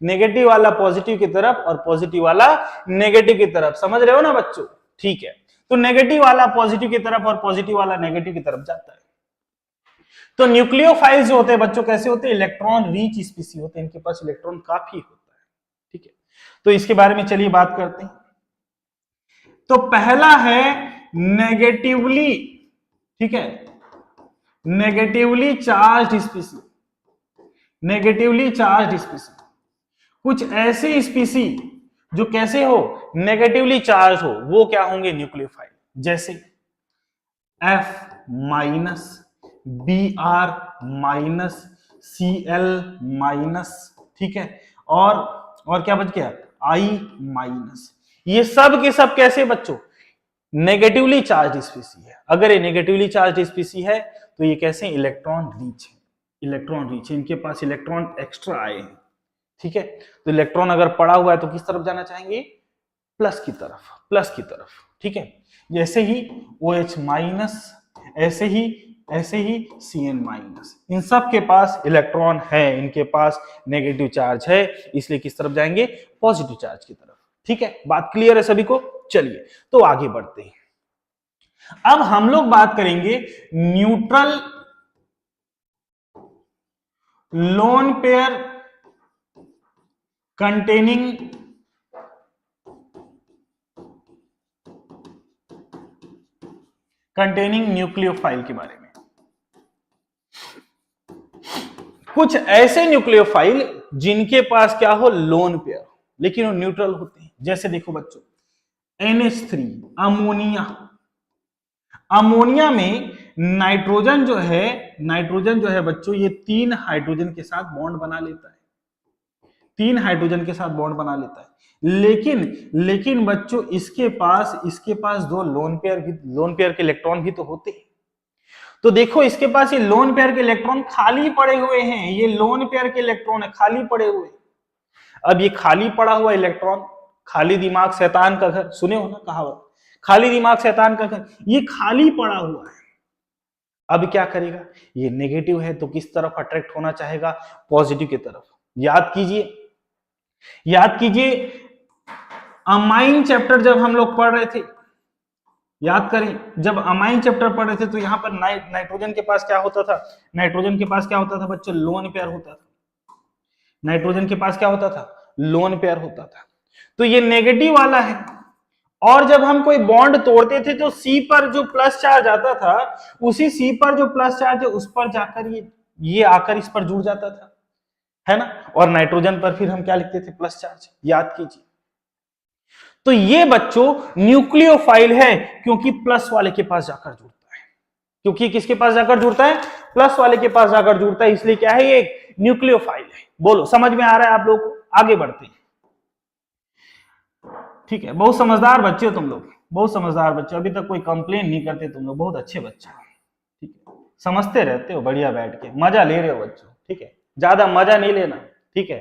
नेगेटिव वाला पॉजिटिव की तरफ और पॉजिटिव वाला नेगेटिव की तरफ, समझ रहे हो ना बच्चों, ठीक है। तो नेगेटिव वाला पॉजिटिव की तरफ और पॉजिटिव वाला नेगेटिव की तरफ जाता है। तो न्यूक्लियोफाइल्स जो होते हैं बच्चों कैसे होते हैं? इलेक्ट्रॉन रिच स्पीसी होते हैं, इनके पास इलेक्ट्रॉन काफी होता है, ठीक है। तो इसके बारे में चलिए बात करते हैं। तो पहला है नेगेटिवली, ठीक है, नेगेटिवली चार्ज्ड स्पीसी। नेगेटिवली चार्ज्ड स्पीसी, कुछ ऐसे स्पीसी जो कैसे हो? नेगेटिवली चार्ज हो, वो क्या होंगे? न्यूक्लियोफाइल। जैसे F minus, Br minus, Cl minus, ठीक है, और क्या बच गया? I minus. ये सब के सब कैसे बच्चों? नेगेटिवली चार्ज स्पीसी है। अगर ये नेगेटिवली चार्ज स्पीसी है तो ये कैसे इलेक्ट्रॉन रिच है, इलेक्ट्रॉन रिच है, इनके पास इलेक्ट्रॉन एक्स्ट्रा आए हैं, ठीक है। तो इलेक्ट्रॉन अगर पड़ा हुआ है तो किस तरफ जाना चाहेंगे, प्लस की तरफ, प्लस की तरफ, ठीक है। जैसे ही OH माइनस, ऐसे ही Cn माइनस, इन सब के पास इलेक्ट्रॉन है, इनके पास नेगेटिव चार्ज है, इसलिए किस तरफ जाएंगे, पॉजिटिव चार्ज की तरफ, ठीक है। बात क्लियर है सभी को? चलिए तो आगे बढ़ते हैं। अब हम लोग बात करेंगे neutral lone pair containing nucleophile के बारे में। कुछ ऐसे न्यूक्लियोफाइल जिनके पास क्या हो, लोन पेयर, लेकिन वो न्यूट्रल होते हैं। जैसे देखो बच्चों, NH3 अमोनिया, अमोनिया में नाइट्रोजन जो है बच्चों, ये 3 हाइड्रोजन के साथ बॉन्ड बना लेता है, 3 हाइड्रोजन के साथ बॉन्ड बना लेता है। लेकिन बच्चों इसके पास 2 लोन पेयर के इलेक्ट्रॉन भी तो होते हैं। तो देखो इसके पास ये लोन पेयर के इलेक्ट्रॉन खाली पड़े हुए हैं, ये लोन पेयर के इलेक्ट्रॉन है, खाली पड़े हुए। अब ये खाली पड़ा हुआ इलेक्ट्रॉन, खाली दिमाग शैतान का घर, सुने हो ना कहावत, खाली दिमाग शैतान का घर, ये खाली पड़ा हुआ है। अब क्या करेगा, ये नेगेटिव है तो किस तरफ अट्रैक्ट होना चाहेगा, पॉजिटिव की तरफ। याद कीजिए अमाइन चैप्टर जब हम लोग पढ़ रहे थे, याद करें, जब अमाइन चैप्टर पढ़ रहे थे तो यहां पर नाइट्रोजन के पास क्या होता था, नाइट्रोजन के पास क्या होता था बच्चों, लोन पेयर होता था। नाइट्रोजन के पास क्या होता था, लोन पेयर होता था। तो ये नेगेटिव वाला है, और जब हम कोई बॉन्ड तोड़ते थे तो C पर जो प्लस चार्ज आता था, उसी C पर जो प्लस चार्ज है उस पर जाकर ये आकर इस पर जुड़ जाता था, है ना। और नाइट्रोजन पर फिर हम क्या लिखते थे, प्लस चार्ज। याद कीजिए, तो ये बच्चों न्यूक्लियोफाइल है, क्योंकि प्लस वाले के पास जाकर जुड़ता है, क्योंकि किसके पास जाकर जुड़ता है, प्लस वाले के पास जाकर जुड़ता है, इसलिए क्या है, ये न्यूक्लियोफाइल है। बोलो समझ में आ रहा है आप लोगों को? आगे बढ़ते हैं, ठीक है। बहुत समझदार बच्चे हो तुम लोग, बहुत समझदार बच्चे, अभी तक कोई कंप्लेन नहीं करते तुम लोग, बहुत अच्छे बच्चे, ठीक है। समझते रहते हो, बढ़िया, बैठ के मजा ले रहे हो बच्चों, ठीक है। ज्यादा मजा नहीं लेना, ठीक है।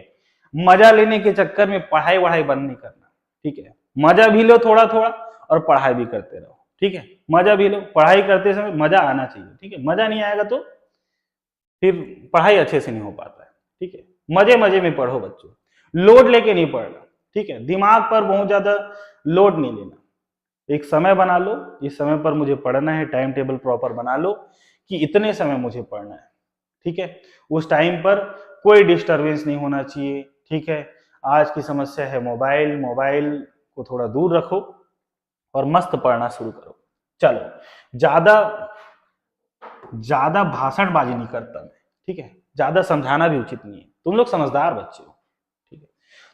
मजा लेने के चक्कर में पढ़ाई वढ़ाई बंद नहीं करना, ठीक है। मजा भी लो थोड़ा थोड़ा और पढ़ाई भी करते रहो, ठीक है। मजा भी लो, पढ़ाई करते समय मजा आना चाहिए, ठीक है। मजा नहीं आएगा तो फिर पढ़ाई अच्छे से नहीं हो पाता है, ठीक है। मजे मजे में पढ़ो बच्चों, लोड लेके नहीं पढ़ना, ठीक है। दिमाग पर बहुत ज्यादा लोड नहीं लेना। एक समय बना लो, इस समय पर मुझे पढ़ना है, टाइम टेबल प्रॉपर बना लो कि इतने समय मुझे पढ़ना है, ठीक है। उस टाइम पर कोई डिस्टरबेंस नहीं होना चाहिए, ठीक है। आज की समस्या है मोबाइल, मोबाइल को थोड़ा दूर रखो और मस्त पढ़ना शुरू करो। चलो, ज्यादा भाषणबाजी नहीं करता मैं, ठीक है। ज्यादा समझाना भी उचित नहीं है, तुम लोग समझदार बच्चे हो, ठीक है।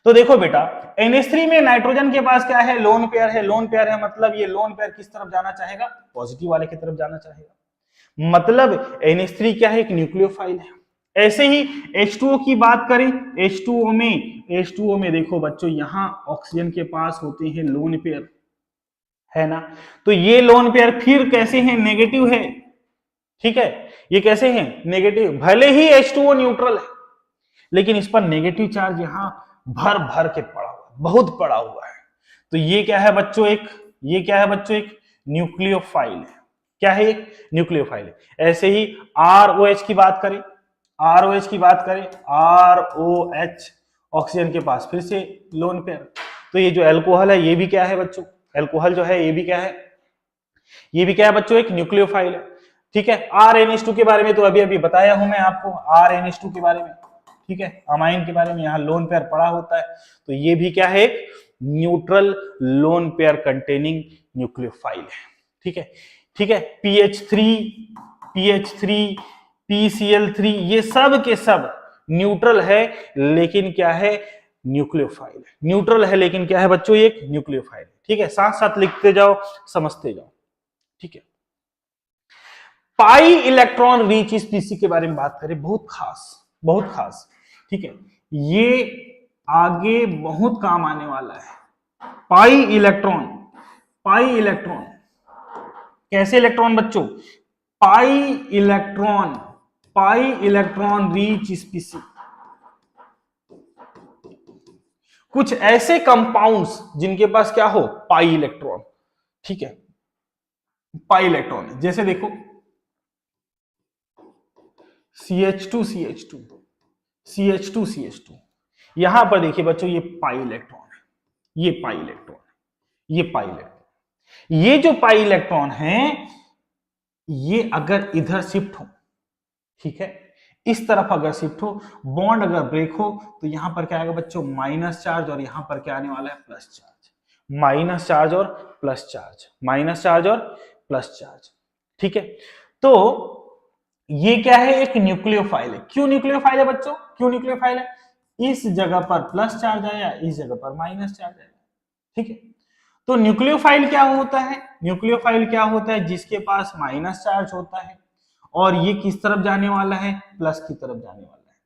तो देखो बेटा, NH3 में नाइट्रोजन के पास क्या है, लोन पेयर है। लोन पेयर है मतलब ये लोन पेयर किस तरफ जाना चाहेगा, पॉजिटिव वाले की तरफ जाना चाहेगा, मतलब NH3 क्या है, एक न्यूक्लियोफाइल है। ऐसे ही H2O की बात करें, H2O में देखो बच्चों, यहां ऑक्सीजन के पास होते हैं लोन पेयर, है ना। तो ये लोन पेयर फिर कैसे हैं, नेगेटिव है, ठीक है। ये कैसे हैं, नेगेटिव। भले ही H2O न्यूट्रल है, लेकिन इस पर नेगेटिव चार्ज यहां भर भर के पड़ा हुआ है, बहुत पड़ा हुआ है। तो ये क्या है बच्चों, एक न्यूक्लियोफाइल है। क्या है, एक न्यूक्लियोफाइल है। ऐसे ही ROH की बात करें, ROH ऑक्सीजन के पास फिर से लोन पेयर। तो ये जो अल्कोहल है, ये भी क्या है बच्चों, अल्कोहल जो है ये भी क्या है बच्चों, एक न्यूक्लियोफाइल है, ठीक है। RNH2 के बारे में तो अभी बताया हूं मैं आपको, RNH2 के बारे में, ठीक है। अमाइन के बारे में यहाँ लोन पेयर पड़ा होता है, तो ये भी क्या है, एक neutral lone pair containing nucleophile है, ठीक है। PH3, PCl3, ये सब के सब न्यूट्रल है, लेकिन क्या है, न्यूक्लियोफाइल है। न्यूट्रल है लेकिन क्या है बच्चों, एक न्यूक्लियोफाइल, ठीक है। साथ साथ लिखते जाओ, समझते जाओ, ठीक है। पाई इलेक्ट्रॉन रिच स्पीसी के बारे में बात करें, बहुत खास, ठीक है। ये आगे बहुत काम आने वाला है। पाई इलेक्ट्रॉन कैसे इलेक्ट्रॉन बच्चों? Pi electron reach स्पीसी। कुछ ऐसे कंपाउंड्स जिनके पास क्या हो? Pi electron. ठीक है, पाई इलेक्ट्रॉन, जैसे देखो CH2 CH2 CH2 CH2, यहां पर देखिए बच्चों ये पाई इलेक्ट्रॉन है, ये पाई इलेक्ट्रॉन है, ये पाई इलेक्ट्रॉन। ये जो पाई इलेक्ट्रॉन है ये अगर इधर शिफ्ट हो, ठीक है, इस तरफ अगर शिफ्ट हो, बॉन्ड अगर ब्रेक हो, तो यहां पर क्या आएगा बच्चों? माइनस चार्ज, और यहां पर क्या आने वाला है? Plus charge. माइनस चार्ज और प्लस चार्ज, माइनस चार्ज और प्लस चार्ज। ठीक है, तो ये क्या है? एक न्यूक्लियोफाइल है। क्यों न्यूक्लियोफाइल है बच्चों? क्यों न्यूक्लियोफाइल है? इस जगह पर प्लस चार्ज आया, इस जगह पर माइनस चार्ज आया। ठीक है, तो न्यूक्लियोफाइल क्या होता है? न्यूक्लियोफाइल क्या होता है? जिसके पास माइनस चार्ज होता है और ये किस तरफ जाने वाला है? प्लस की तरफ जाने वाला है।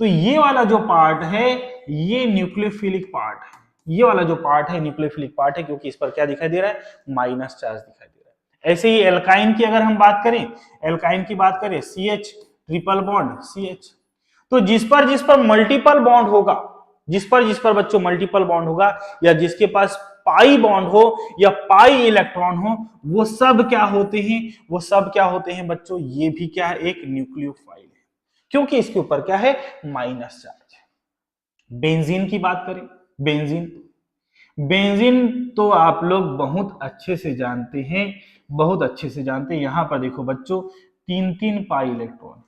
तो ये वाला जो पार्ट है ये न्यूक्लियोफिलिक पार्ट है। ये वाला जो पार्ट है न्यूक्लियोफिलिक पार्ट है, क्योंकि इस पर क्या दिखाई दे रहा है? माइनस चार्ज दिखाई दे रहा है। ऐसे ही एल्काइन की अगर हम बात करें, एल्काइन की बात करें, CH ट्रिपल बॉन्ड CH, तो जिस पर मल्टीपल बॉन्ड होगा, जिस पर बच्चों मल्टीपल बॉन्ड होगा, या जिसके पास पाई बॉन्ड हो या पाई इलेक्ट्रॉन हो, वो सब क्या होते हैं? वो सब क्या होते हैं बच्चों? ये भी क्या है? एक न्यूक्लियोफाइल है, क्योंकि इसके ऊपर क्या है? माइनस चार्ज है। बेंजीन की बात करें, बेंजीन, बेंजीन तो आप लोग बहुत अच्छे से जानते हैं, बहुत अच्छे से जानते हैं। यहां पर देखो बच्चों, तीन तीन पाई इलेक्ट्रॉन,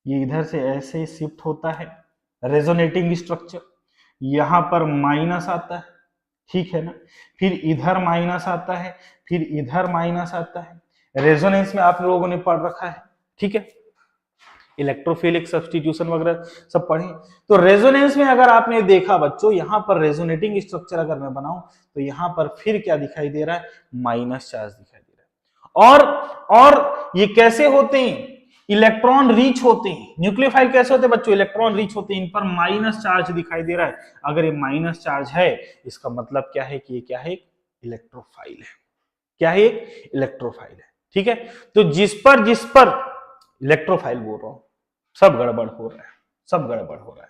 ये इधर से ऐसे शिफ्ट होता है, रेजोनेटिंग स्ट्रक्चर, यहां पर माइनस आता है, ठीक है ना, फिर इधर माइनस आता है, फिर इधर माइनस आता है। रेजोनेंस में आप लोगों ने पढ़ रखा है, ठीक है, इलेक्ट्रोफिलिक सब्स्टिट्यूशन वगैरह सब पढ़े। तो रेजोनेंस में अगर आपने देखा बच्चों, यहां पर रेजोनेटिंग स्ट्रक्चर अगर मैं बनाऊं, तो यहां पर फिर क्या दिखाई दे रहा है? माइनस चार्ज दिखाई दे रहा है। और ये कैसे होते हैं? इलेक्ट्रॉन रीच होते हैं। न्यूक्लियोफाइल कैसे होते हैं बच्चों? इलेक्ट्रॉन रीच होते हैं, इन पर माइनस चार्ज दिखाई दे रहा है। अगर ये माइनस चार्ज है, इसका मतलब क्या है? कि ये क्या है? इलेक्ट्रोफाइल है। क्या है? एक इलेक्ट्रोफाइल है। ठीक है, तो जिस पर इलेक्ट्रोफाइल बोल रहा हूं, सब गड़बड़ हो रहा है, सब गड़बड़ हो रहा है,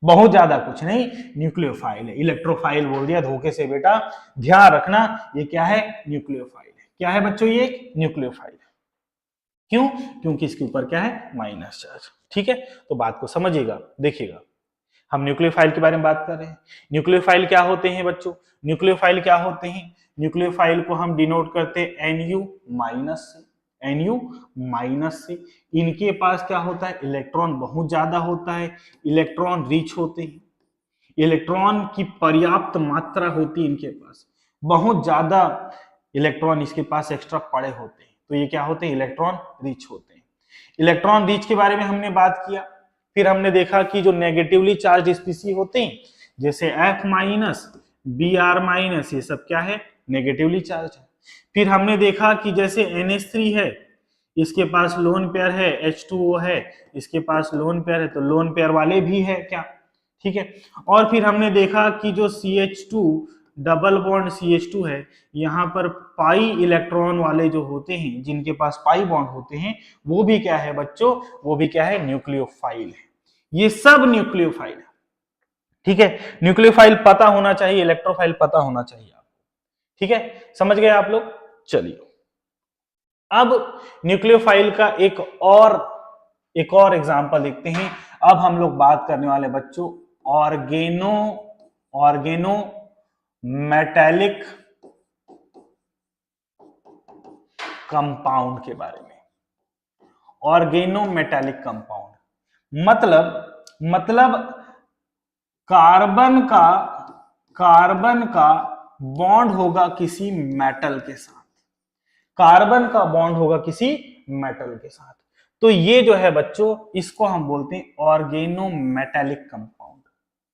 बहुत ज्यादा कुछ नहीं, न्यूक्लियोफाइल है। इलेक्ट्रोफाइल बोल दिया धोखे से बेटा, ध्यान रखना, ये क्या है? न्यूक्लियोफाइल है। क्या है बच्चों? ये एक न्यूक्लियोफाइल है। क्यों? क्योंकि इसके ऊपर क्या है? Minus charge. ठीक है, तो बात को समझिएगा, देखिएगा, हम न्यूक्लियोफाइल के बारे में बात कर रहे हैं। न्यूक्लियोफाइल क्या होते हैं बच्चों? न्यूक्लियोफाइल क्या होते हैं? न्यूक्लियोफाइल को हम डिनोट करते हैं NU माइनस से, NU माइनस से। इनके पास क्या होता है? इलेक्ट्रॉन बहुत ज्यादा होता है, इलेक्ट्रॉन रिच होते हैं, इलेक्ट्रॉन की पर्याप्त मात्रा होती है इनके पास, बहुत ज्यादा इलेक्ट्रॉन इसके पास एक्स्ट्रा पड़े होते हैं, तो ये क्या होते हैं? इलेक्ट्रॉन रिच होते हैं। इलेक्ट्रॉन रिच के बारे में हमने बात किया। फिर हमने देखा कि जो नेगेटिवली चार्ज स्पीसी होते हैं, जैसे F माइनस, Br माइनस, ये सब क्या है? नेगेटिवली चार्ज है। फिर हमने देखा कि जैसे NH3 है, इसके पास लोन पेयर है, H2O है, इसके पास लोन पेयर है, तो लोन पेयर वाले भी है क्या? ठीक है, और फिर हमने देखा कि जो CH2 डबल बॉन्ड CH2 है, यहाँ पर पाई इलेक्ट्रॉन वाले जो होते हैं, जिनके पास पाई बॉन्ड होते हैं, वो भी क्या है बच्चों? वो भी क्या है? न्यूक्लियोफाइल है। ये सब न्यूक्लियोफाइल है। ठीक है, न्यूक्लियोफाइल पता होना चाहिए, इलेक्ट्रोफाइल पता होना चाहिए आपको। ठीक है, समझ गए आप लोग? चलिए, अब न्यूक्लियोफाइल का एक और एग्जांपल देखते हैं। अब हम लोग बात करने वाले बच्चों ऑर्गेनो मेटेलिक कंपाउंड के बारे में। ऑर्गेनो मेटेलिक कंपाउंड मतलब कार्बन का बॉन्ड होगा किसी मेटल के साथ, कार्बन का बॉन्ड होगा किसी मेटल के साथ। तो ये जो है बच्चों, इसको हम बोलते हैं ऑर्गेनो मेटेलिक कंपाउंड।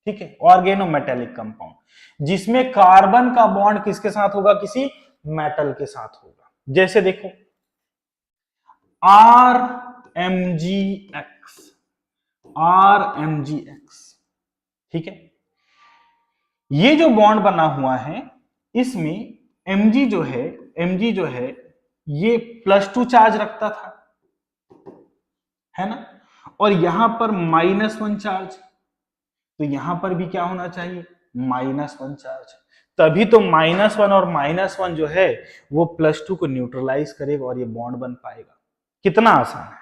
ठीक है, ऑर्गेनो मेटेलिक कंपाउंड, जिसमें कार्बन का बॉन्ड किसके साथ होगा? किसी मेटल के साथ होगा। जैसे देखो RMgX, ठीक है, ये जो बॉन्ड बना हुआ है, इसमें Mg जो है ये +2 चार्ज रखता था, है ना, और यहां पर -1 चार्ज, तो यहां पर भी क्या होना चाहिए, -1 चार्ज। तभी तो -1 और -1 जो है वो +2 को न्यूट्रलाइज करेगा और ये बॉन्ड बन पाएगा। कितना आसान है,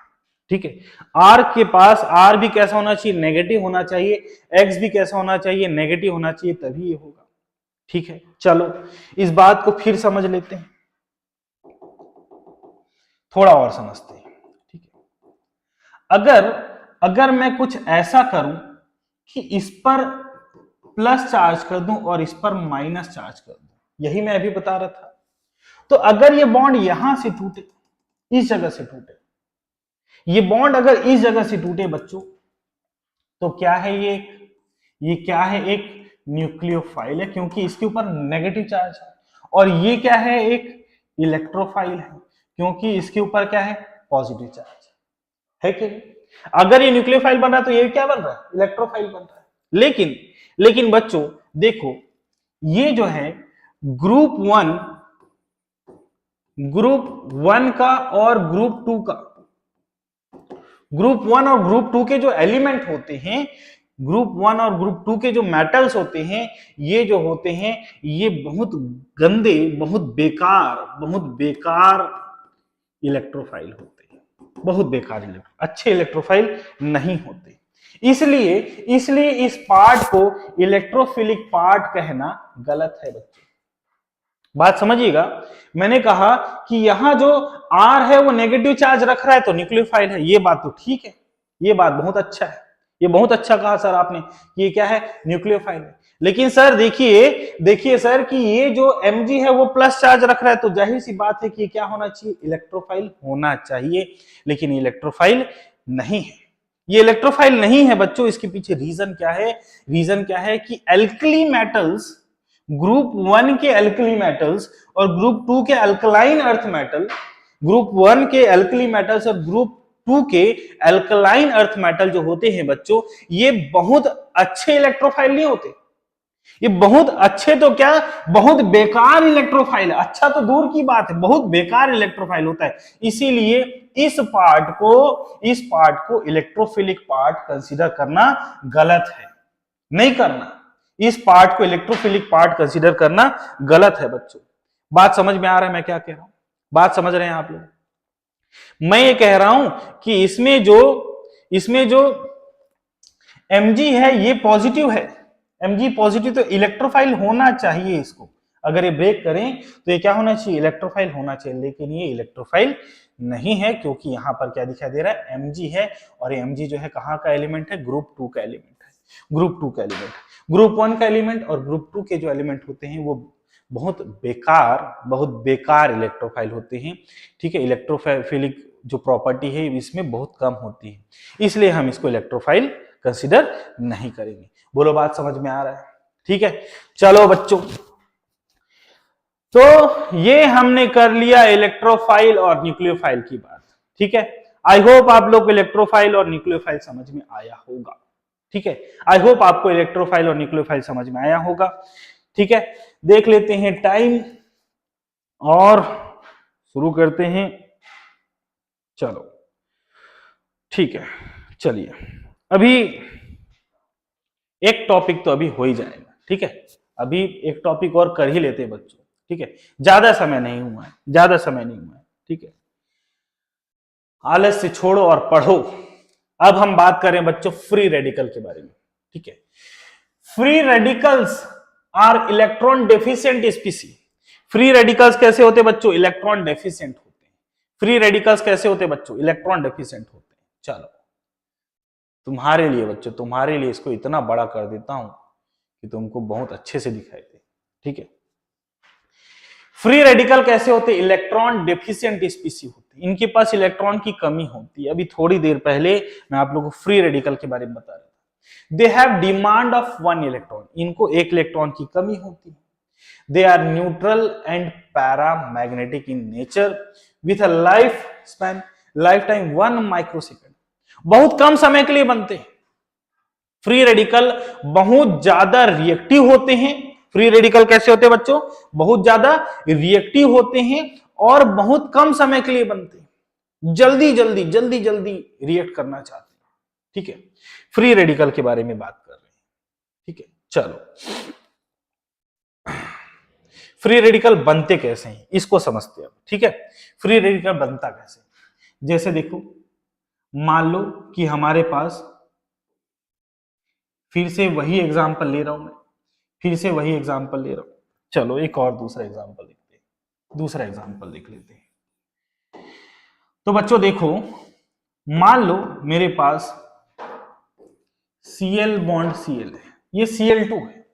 ठीक है। आर के पास आर भी कैसा होना चाहिए, नेगेटिव होना चाहिए, एक्स भी कैसा होना चाहिए, नेगेटिव होना चाहिए, तभी ये होगा। ठीक है, चलो इस बात को फिर समझ लेते हैं, थोड़ा और समझते हैं। ठीक है, अगर मैं कुछ ऐसा करूं कि इस पर प्लस चार्ज कर दूं और इस पर माइनस चार्ज कर दूं, यही मैं अभी बता रहा था। तो अगर ये बॉन्ड यहां से टूटे, इस जगह से टूटे, ये बॉन्ड अगर इस जगह से टूटे बच्चों, तो क्या है ये क्या है, एक न्यूक्लियोफाइल है, क्योंकि इसके ऊपर नेगेटिव चार्ज है। और ये क्या है, एक इलेक्ट्रोफाइल है, क्योंकि इसके ऊपर क्या है, पॉजिटिव चार्ज है कि नहीं? अगर ये न्यूक्लियोफाइल बन रहा है तो ये क्या बन रहा है, इलेक्ट्रोफाइल बन रहा है। लेकिन बच्चों देखो, ये जो है ग्रुप वन का और ग्रुप टू का, ग्रुप 1 और ग्रुप 2 के जो एलिमेंट होते हैं, ग्रुप 1 और ग्रुप 2 के जो मेटल्स होते हैं, ये जो होते हैं ये बहुत गंदे, बहुत बेकार इलेक्ट्रोफाइल होते हैं, बहुत बेकार अच्छे इलेक्ट्रोफाइल नहीं होते। इसलिए इस पार्ट को इलेक्ट्रोफिलिक पार्ट कहना गलत है बच्चों। बात समझिएगा, मैंने कहा कि यहां जो R है वो नेगेटिव चार्ज रख रहा है तो न्यूक्लियोफाइल है, ये बात तो ठीक है, ये बात बहुत अच्छा है, ये बहुत अच्छा कहा सर आपने, ये क्या है, न्यूक्लियोफाइल है। लेकिन सर देखिए सर कि ये जो Mg है वो प्लस चार्ज रख रहा है, तो जाहिर सी बात है कि क्या होना चाहिए, इलेक्ट्रोफाइल होना चाहिए, लेकिन इलेक्ट्रोफाइल नहीं है। ये इलेक्ट्रोफाइल नहीं है बच्चों, इसके पीछे रीजन क्या है कि एल्कली मेटल्स, ग्रुप 1 के एल्कली मेटल्स और ग्रुप 2 के अल्कलाइन अर्थ मेटल, ग्रुप 1 के एल्कली मेटल्स और ग्रुप 2 के अल्कलाइन अर्थ मेटल जो होते हैं बच्चों, ये बहुत अच्छे इलेक्ट्रोफाइल नहीं होते, ये बहुत अच्छे तो क्या, बहुत बेकार इलेक्ट्रोफाइल है। अच्छा तो दूर की बात है, बहुत बेकार इलेक्ट्रोफाइल होता है। इसीलिए इस पार्ट को इलेक्ट्रोफिलिक पार्ट कंसीडर करना गलत है, नहीं करना, इस पार्ट को इलेक्ट्रोफिलिक पार्ट कंसीडर करना गलत है बच्चों। बात समझ में आ रहा है मैं क्या कह रहा हूं, बात समझ रहे हैं आप लोग? मैं ये कह रहा हूं कि इसमें जो Mg है ये पॉजिटिव है, Mg पॉजिटिव, तो इलेक्ट्रोफाइल होना चाहिए इसको, अगर ये ब्रेक करें तो ये क्या होना चाहिए, इलेक्ट्रोफाइल होना चाहिए, लेकिन ये इलेक्ट्रोफाइल नहीं है, क्योंकि यहां पर क्या दिखाई दे रहा है, Mg है, और Mg जो है कहां का एलिमेंट है, ग्रुप 2 का एलिमेंट है, ग्रुप 2 का एलिमेंट। ग्रुप 1 का एलिमेंट और ग्रुप 2 के जो एलिमेंट होते हैं वो बहुत बेकार इलेक्ट्रोफाइल होते हैं। ठीक है, इलेक्ट्रोफिलिक जो प्रॉपर्टी है इसमें बहुत कम होती है, इसलिए हम इसको इलेक्ट्रोफाइल कंसीडर नहीं करेंगे। बोलो बात समझ में आ रहा है? ठीक है, चलो बच्चों, तो ये हमने कर लिया इलेक्ट्रोफाइल और न्यूक्लियोफाइल की बात। ठीक है, आई होप आप लोग को इलेक्ट्रोफाइल और न्यूक्लियोफाइल समझ में आया होगा। ठीक है, आई होप आपको इलेक्ट्रोफाइल और न्यूक्लियोफाइल समझ में आया होगा। ठीक है, देख लेते हैं टाइम और शुरू करते हैं। चलो ठीक है, चलिए अभी एक टॉपिक तो अभी हो ही जाएगा। ठीक है, अभी एक टॉपिक और कर ही लेते हैं बच्चों। ठीक है, ज्यादा समय नहीं हुआ है, ठीक है, आलस से छोड़ो और पढ़ो। अब हम बात करें बच्चों फ्री रेडिकल के बारे में। ठीक है, free radicals are electron deficient species. Free radicals कैसे होते बच्चों, इलेक्ट्रॉन डेफिशिएंट होते हैं। फ्री रेडिकल्स कैसे होते बच्चों, इलेक्ट्रॉन डेफिशिएंट होते हैं। चलो तुम्हारे लिए बच्चों, तुम्हारे लिए इसको इतना बड़ा कर देता हूं कि तुमको बहुत अच्छे से दिखाई दे। ठीक है, फ्री रेडिकल कैसे होते, इलेक्ट्रॉन डेफिशिएंट स्पीसी होते हैं, इनके पास इलेक्ट्रॉन की कमी होती है। अभी थोड़ी देर पहले मैं आप लोगों को फ्री रेडिकल के बारे में बता रहा था। They have demand of 1 electron, इनको 1 इलेक्ट्रॉन की कमी होती है। They are neutral and paramagnetic in nature with a life span, life time 1 microsecond, बहुत कम समय के लिए बनते हैं। फ्री रेडिकल बहुत ज्यादा रिएक्टिव होते हैं। फ्री रेडिकल कैसे होते हैं बच्चों, बहुत ज्यादा रिएक्टिव होते हैं और बहुत कम समय के लिए बनते हैं, जल्दी जल्दी जल्दी जल्दी रिएक्ट करना चाहते हैं, ठीक है। फ्री रेडिकल के बारे में बात कर रहे हैं, ठीक है। चलो फ्री रेडिकल बनते कैसे हैं इसको समझते हैं, ठीक है। फ्री रेडिकल बनता कैसे, जैसे देखो मान लो कि हमारे पास, फिर से वही एग्जांपल ले रहा हूं मैं, फिर से वही एग्जांपल ले रहा हूं। चलो एक और दूसरा एग्जांपल देखते हैं, दूसरा एग्जांपल देख लेते हैं। तो बच्चों देखो, मान लो मेरे पास Cl बॉन्ड Cl है, ये Cl2 है।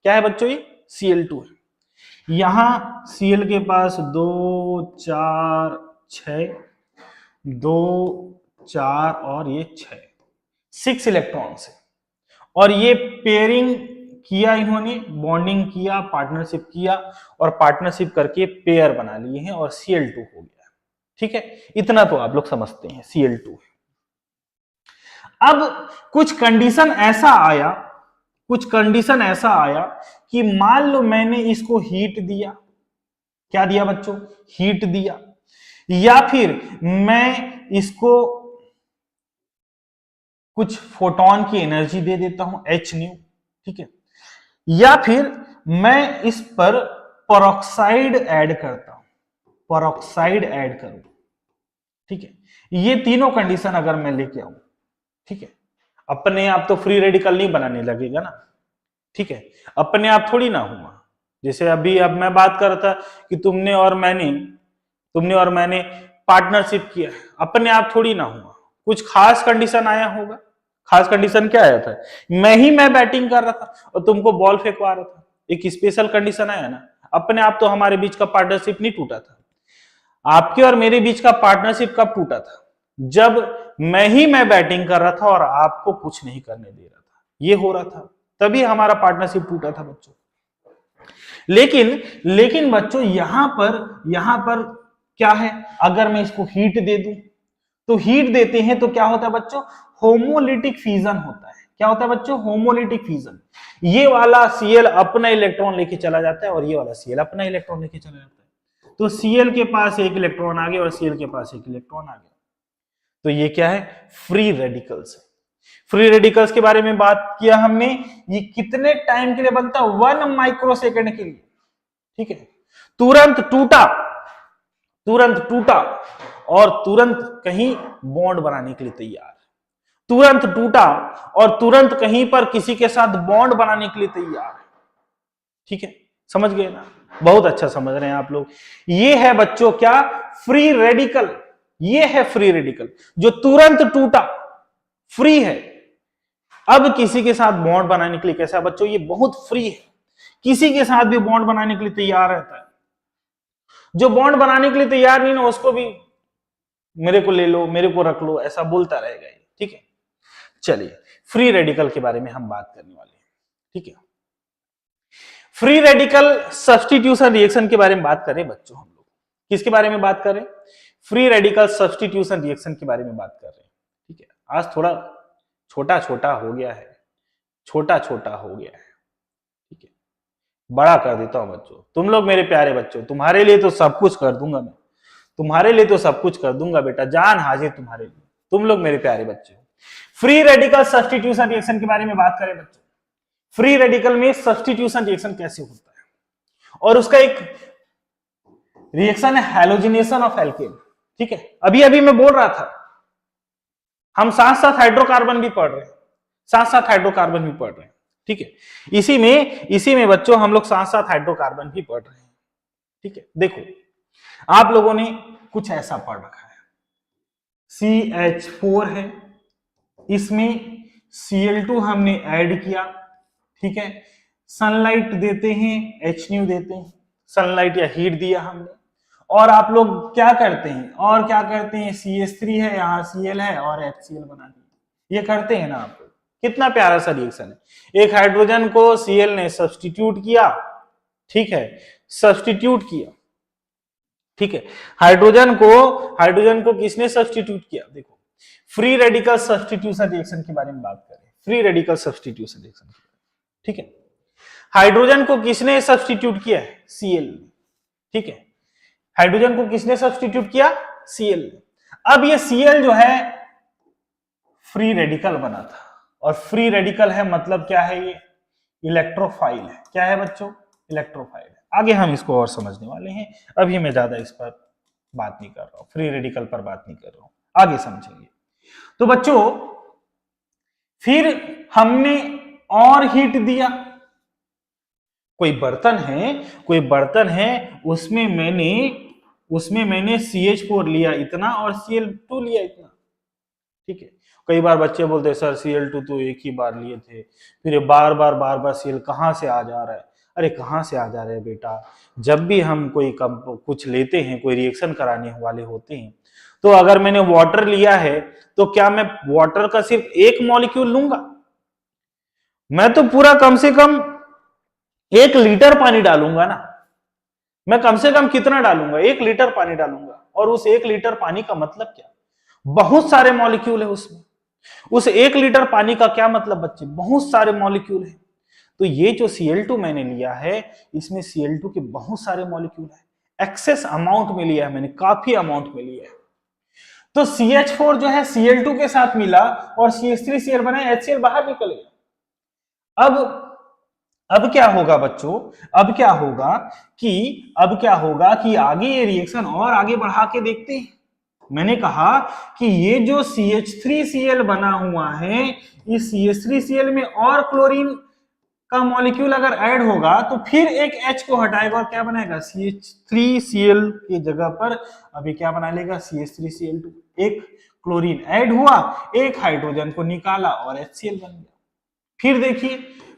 क्या है बच्चों, ये Cl2 है। यहां Cl के पास 2 4 6, 2 4 और ये 6 इलेक्ट्रॉन्स है। और ये पेयरिंग किया, इन्होंने बॉन्डिंग किया, पार्टनरशिप किया, और पार्टनरशिप करके पेयर बना लिए हैं और Cl2 हो गया, ठीक है। इतना तो आप लोग समझते हैं Cl2 है। अब कुछ कंडीशन ऐसा आया, कुछ कंडीशन ऐसा आया कि मान लो मैंने इसको हीट दिया, क्या दिया बच्चों, हीट दिया, या फिर मैं इसको कुछ फोटोन की एनर्जी दे देता हूं h न्यू, ठीक है, या फिर मैं इस पर पेरोक्साइड ऐड करता हूं, पेरोक्साइड ऐड करूं, ठीक है। ये तीनों कंडीशन अगर मैं लेके आऊं, ठीक है, अपने आप तो फ्री रेडिकल नहीं बनाने लगेगा ना, ठीक है, अपने आप थोड़ी ना हुआ। जैसे अभी अब मैं बात कर रहा था कि तुमने और मैंने पार्टनरशिप किया, अपने आप थोड़ी ना हुआ, कुछ खास कंडीशन आया होगा। खास कंडीशन क्या आया था, मैं बैटिंग कर रहा था और तुमको बॉल फेंकवा रहा था, एक स्पेशल कंडीशन आया ना। अपने आप तो हमारे बीच का पार्टनरशिप नहीं टूटा था। आपके और मेरे बीच का पार्टनरशिप कब टूटा था, जब मैं बैटिंग कर रहा था और आपको कुछ नहीं करने दे रहा था, ये हो रहा था, तभी हमारा पार्टनरशिप टूटा था बच्चों। लेकिन बच्चों यहां पर क्या है, अगर मैं इसको हीट दे दूं, तो हीट देते हैं तो क्या होता है बच्चों, होमोलिटिक फ्यूजन होता है। क्या होता है बच्चों, होमोलिटिक फ्यूजन। ये वाला Cl अपना इलेक्ट्रॉन लेके चला जाता है और ये वाला Cl अपना इलेक्ट्रॉन लेके चला जाता है। तो Cl के पास एक इलेक्ट्रॉन आ गया और Cl के पास एक इलेक्ट्रॉन आ गया। तो ये क्या है, फ्री रेडिकल्स है। फ्री रेडिकल्स के बारे में बात किया हमने, ये कितने टाइम के लिए बनता है, 1 माइक्रोसेकंड के लिए, ठीक है। तुरंत टूटा और तुरंत कहीं बॉन्ड बनाने के लिए तैयार, तुरंत टूटा और तुरंत कहीं पर किसी के साथ बॉन्ड बनाने के लिए तैयार है, ठीक है। समझ गए ना, बहुत अच्छा समझ रहे हैं आप लोग। ये है बच्चों क्या, फ्री रेडिकल। ये है फ्री रेडिकल जो तुरंत टूटा, फ्री है। अब किसी के साथ बॉन्ड बनाने के लिए कैसा बच्चों, ये बहुत फ्री है, किसी के साथ भी बॉन्ड बनाने के लिए तैयार रहता है। जो बॉन्ड बनाने के लिए तैयार नहीं ना, उसको भी मेरे को ले लो, मेरे को रख लो, ऐसा बोलता रहेगा, ठीक है। चलिए फ्री रेडिकल के बारे में हम बात करने वाले हैं, ठीक है। फ्री रेडिकल सब्स्टिट्यूशन रिएक्शन के बारे में बात करें बच्चों, हम लोग किसके बारे में बात करें, फ्री रेडिकल सब्स्टिट्यूशन रिएक्शन के बारे में बात कर रहे हैं, ठीक है। आज थोड़ा छोटा छोटा हो गया है, ठीक है, बड़ा कर देता हूं बच्चों। तुम लोग मेरे प्यारे बच्चों, तुम्हारे लिए तो सब कुछ कर दूंगा मैं, तुम्हारे लिए तो सब कुछ कर दूंगा बेटा, जान हाजिर तुम्हारे लिए, तुम लोग मेरे प्यारे बच्चे। फ्री रेडिकल सब्स्टिट्यूशन रिएक्शन के बारे में बात करें बच्चों, फ्री रेडिकल में सब्स्टिट्यूशन रिएक्शन कैसे होता है, और उसका एक रिएक्शन है हैलोजिनेशन ऑफ एल्केन, ठीक है। अभी अभी मैं बोल रहा था, हम साथ साथ हाइड्रोकार्बन भी पढ़ रहे हैं, ठीक है। इसी में बच्चों हम लोग साथ साथ हाइड्रोकार्बन भी पढ़ रहे हैं, ठीक है। देखो आप लोगों ने कुछ ऐसा पढ़ रखा है, CH4 है, इसमें Cl2 हमने ऐड किया, ठीक है। सनलाइट देते हैं, H न्यू देते हैं, सनलाइट या हीट दिया हमने, और आप लोग क्या करते हैं, CH3 है, यहां Cl है और HCl बना दिया, ये करते हैं ना आप लोग। कितना प्यारा सा रिएक्शन है, एक हाइड्रोजन को Cl ने सब्स्टिट्यूट किया, ठीक है, ठीक है। हाइड्रोजन को किसने सब्स्टिट्यूट किया, देखो फ्री रेडिकल सब्स्टिट्यूशन रिएक्शन के बारे में बात करें, फ्री रेडिकल सब्स्टिट्यूशन रिएक्शन, ठीक है। हाइड्रोजन को किसने सब्स्टिट्यूट किया है, Cl, ठीक है। हाइड्रोजन को किसने सब्स्टिट्यूट किया? Cl ने। अब ये Cl जो है फ्री रेडिकल बना था, और फ्री रेडिकल है मतलब क्या है? ये इलेक्ट्रोफाइल है। क्या है बच्चों? इलेक्ट्रोफाइल है। आगे हम इसको और समझने वाले हैं, अभी मैं ज्यादा इस पर बात नहीं कर रहा हूं, फ्री रेडिकल पर बात नहीं कर रहा हूं, आगे समझेंगे। तो बच्चों फिर हमने और हीट दिया, कोई बर्तन है उसमें मैंने CH4 लिया इतना और Cl2 लिया इतना, ठीक है। कई बार बच्चे बोलते हैं सर Cl2 तो एक ही बार लिए थे, फिर ये बार बार Cl कहाँ से आ जा रहा है? अरे कहाँ से आ जा रहा है बेटा, जब भी हम कोई कुछ लेते हैं, कोई रिएक्शन कराने वाले होते हैं, तो अगर मैंने वाटर लिया है तो क्या मैं वाटर का सिर्फ एक मॉलिक्यूल लूंगा? मैं तो पूरा कम से कम 1 लीटर पानी डालूंगा ना। मैं कम से कम कितना डालूंगा? 1 लीटर पानी डालूंगा। और उस 1 लीटर पानी का मतलब क्या? बहुत सारे मॉलिक्यूल है उसमें। उस 1 लीटर पानी का क्या मतलब बच्चे? बहुत सारे मॉलिक्यूल है। तो ये जो Cl2 मैंने लिया है, इसमें Cl2 के बहुत सारे मॉलिक्यूल है, एक्सेस अमाउंट में लिया है मैंने, काफी अमाउंट में लिया है। तो CH4 जो है Cl2 के साथ मिला और CH3Cl बना, HCl बाहर निकल गया। अब क्या होगा बच्चों? अब क्या होगा कि आगे ये रिएक्शन और आगे बढ़ा के देखते हैं। मैंने कहा कि ये जो CH3Cl बना हुआ है, इस CH3Cl में और क्लोरीन का मॉलिक्यूल अगर ऐड होगा तो फिर एक H को हटाएगा और क्या बनाएगा? CH3Cl की जगह पर अभी क्या बना लेगा? CH3Cl2। एक क्लोरीन ऐड हुआ, एक हाइड्रोजन को निकाला और HCl बन गया। फिर देखिए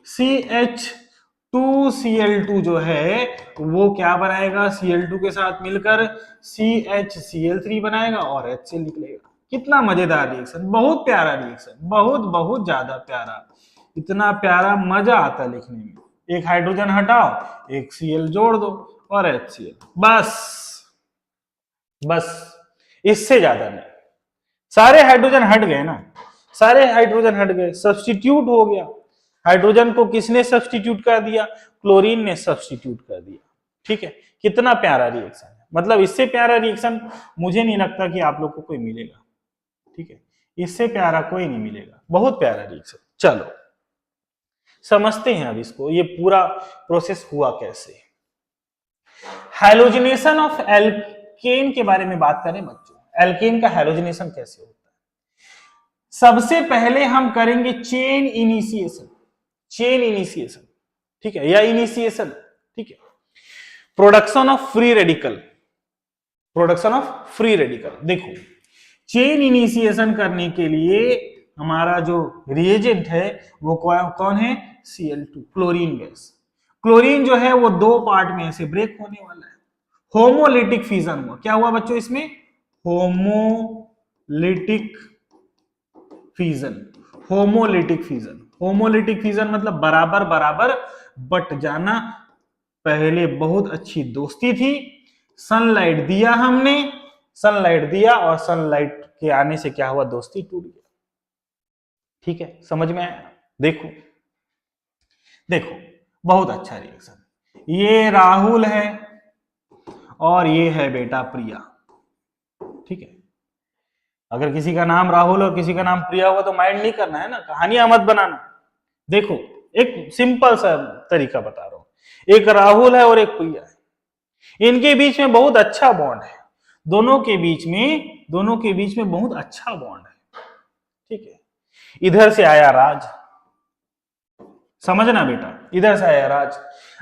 CH2Cl2 जो है वो क्या बनाएगा? Cl2 के साथ मिलकर CHCl3 बनाएगा और HCl निकलेगा। कितना मजेदार रिएक्शन, बहुत प्यारा रिएक्शन, बहुत ज्यादा प्यारा, इतना प्यारा मजा आता है लिखने में। एक हाइड्रोजन हटाओ, एक Cl जोड़ दो और HCl, बस इससे ज्यादा नहीं। सारे हाइड्रोजन हट गए ना, सारे हाइड्रोजन हट गए, सब्स्टिट्यूट हो गया। हाइड्रोजन को किसने सब्स्टिट्यूट कर दिया? क्लोरीन ने सब्स्टिट्यूट कर दिया। ठीक है, कितना प्यारा रिएक्शन है, मतलब इससे प्यारा रिएक्शन मुझे नहीं लगता कि आप लोग को कोई मिलेगा। ठीक है, इससे प्यारा कोई नहीं मिलेगा, बहुत प्यारा रिएक्शन। चलो समझते हैं अब इसको, ये पूरा प्रोसेस हुआ कैसे। हैलोजिनेशन ऑफ एल्केन के बारे में बात करें बच्चों, एल्केन का हैलोजिनेशन कैसे होता है? सबसे पहले हम करेंगे चेन इनिशिएशन, ठीक है, या इनिशिएशन, ठीक है, प्रोडक्शन ऑफ फ्री रेडिकल। देखो चेन इनिशिएशन करने के लिए हमारा जो रिएजेंट है वो कौन है? Cl2, chlorine gas. क्लोरीन जो है वो 2 पार्ट में से ब्रेक होने वाला है। होमोलिटिक फिजन हुआ। क्या हुआ बच्चों इसमें? होमोलिटिक फिजन मतलब बराबर बराबर बट जाना। पहले बहुत अच्छी दोस्ती थी, सनलाइट दिया हमने, और सनलाइट के आने से क्या हुआ? दोस्ती टूट गया। ठीक है, समझ में आया? देखो बहुत अच्छा रिएक्शन। ये राहुल है और ये है बेटा प्रिया। ठीक है, अगर किसी का नाम राहुल और किसी का नाम प्रिया होगा तो माइंड नहीं करना है ना, कहानियां मत बनाना। देखो एक सिंपल सा तरीका बता रहा हूं, एक राहुल है और एक प्रिया है, इनके बीच में बहुत अच्छा बॉन्ड है, दोनों के बीच में बहुत अच्छा बॉन्ड है। ठीक है, इधर से आया राज, समझना बेटा, इधर से आया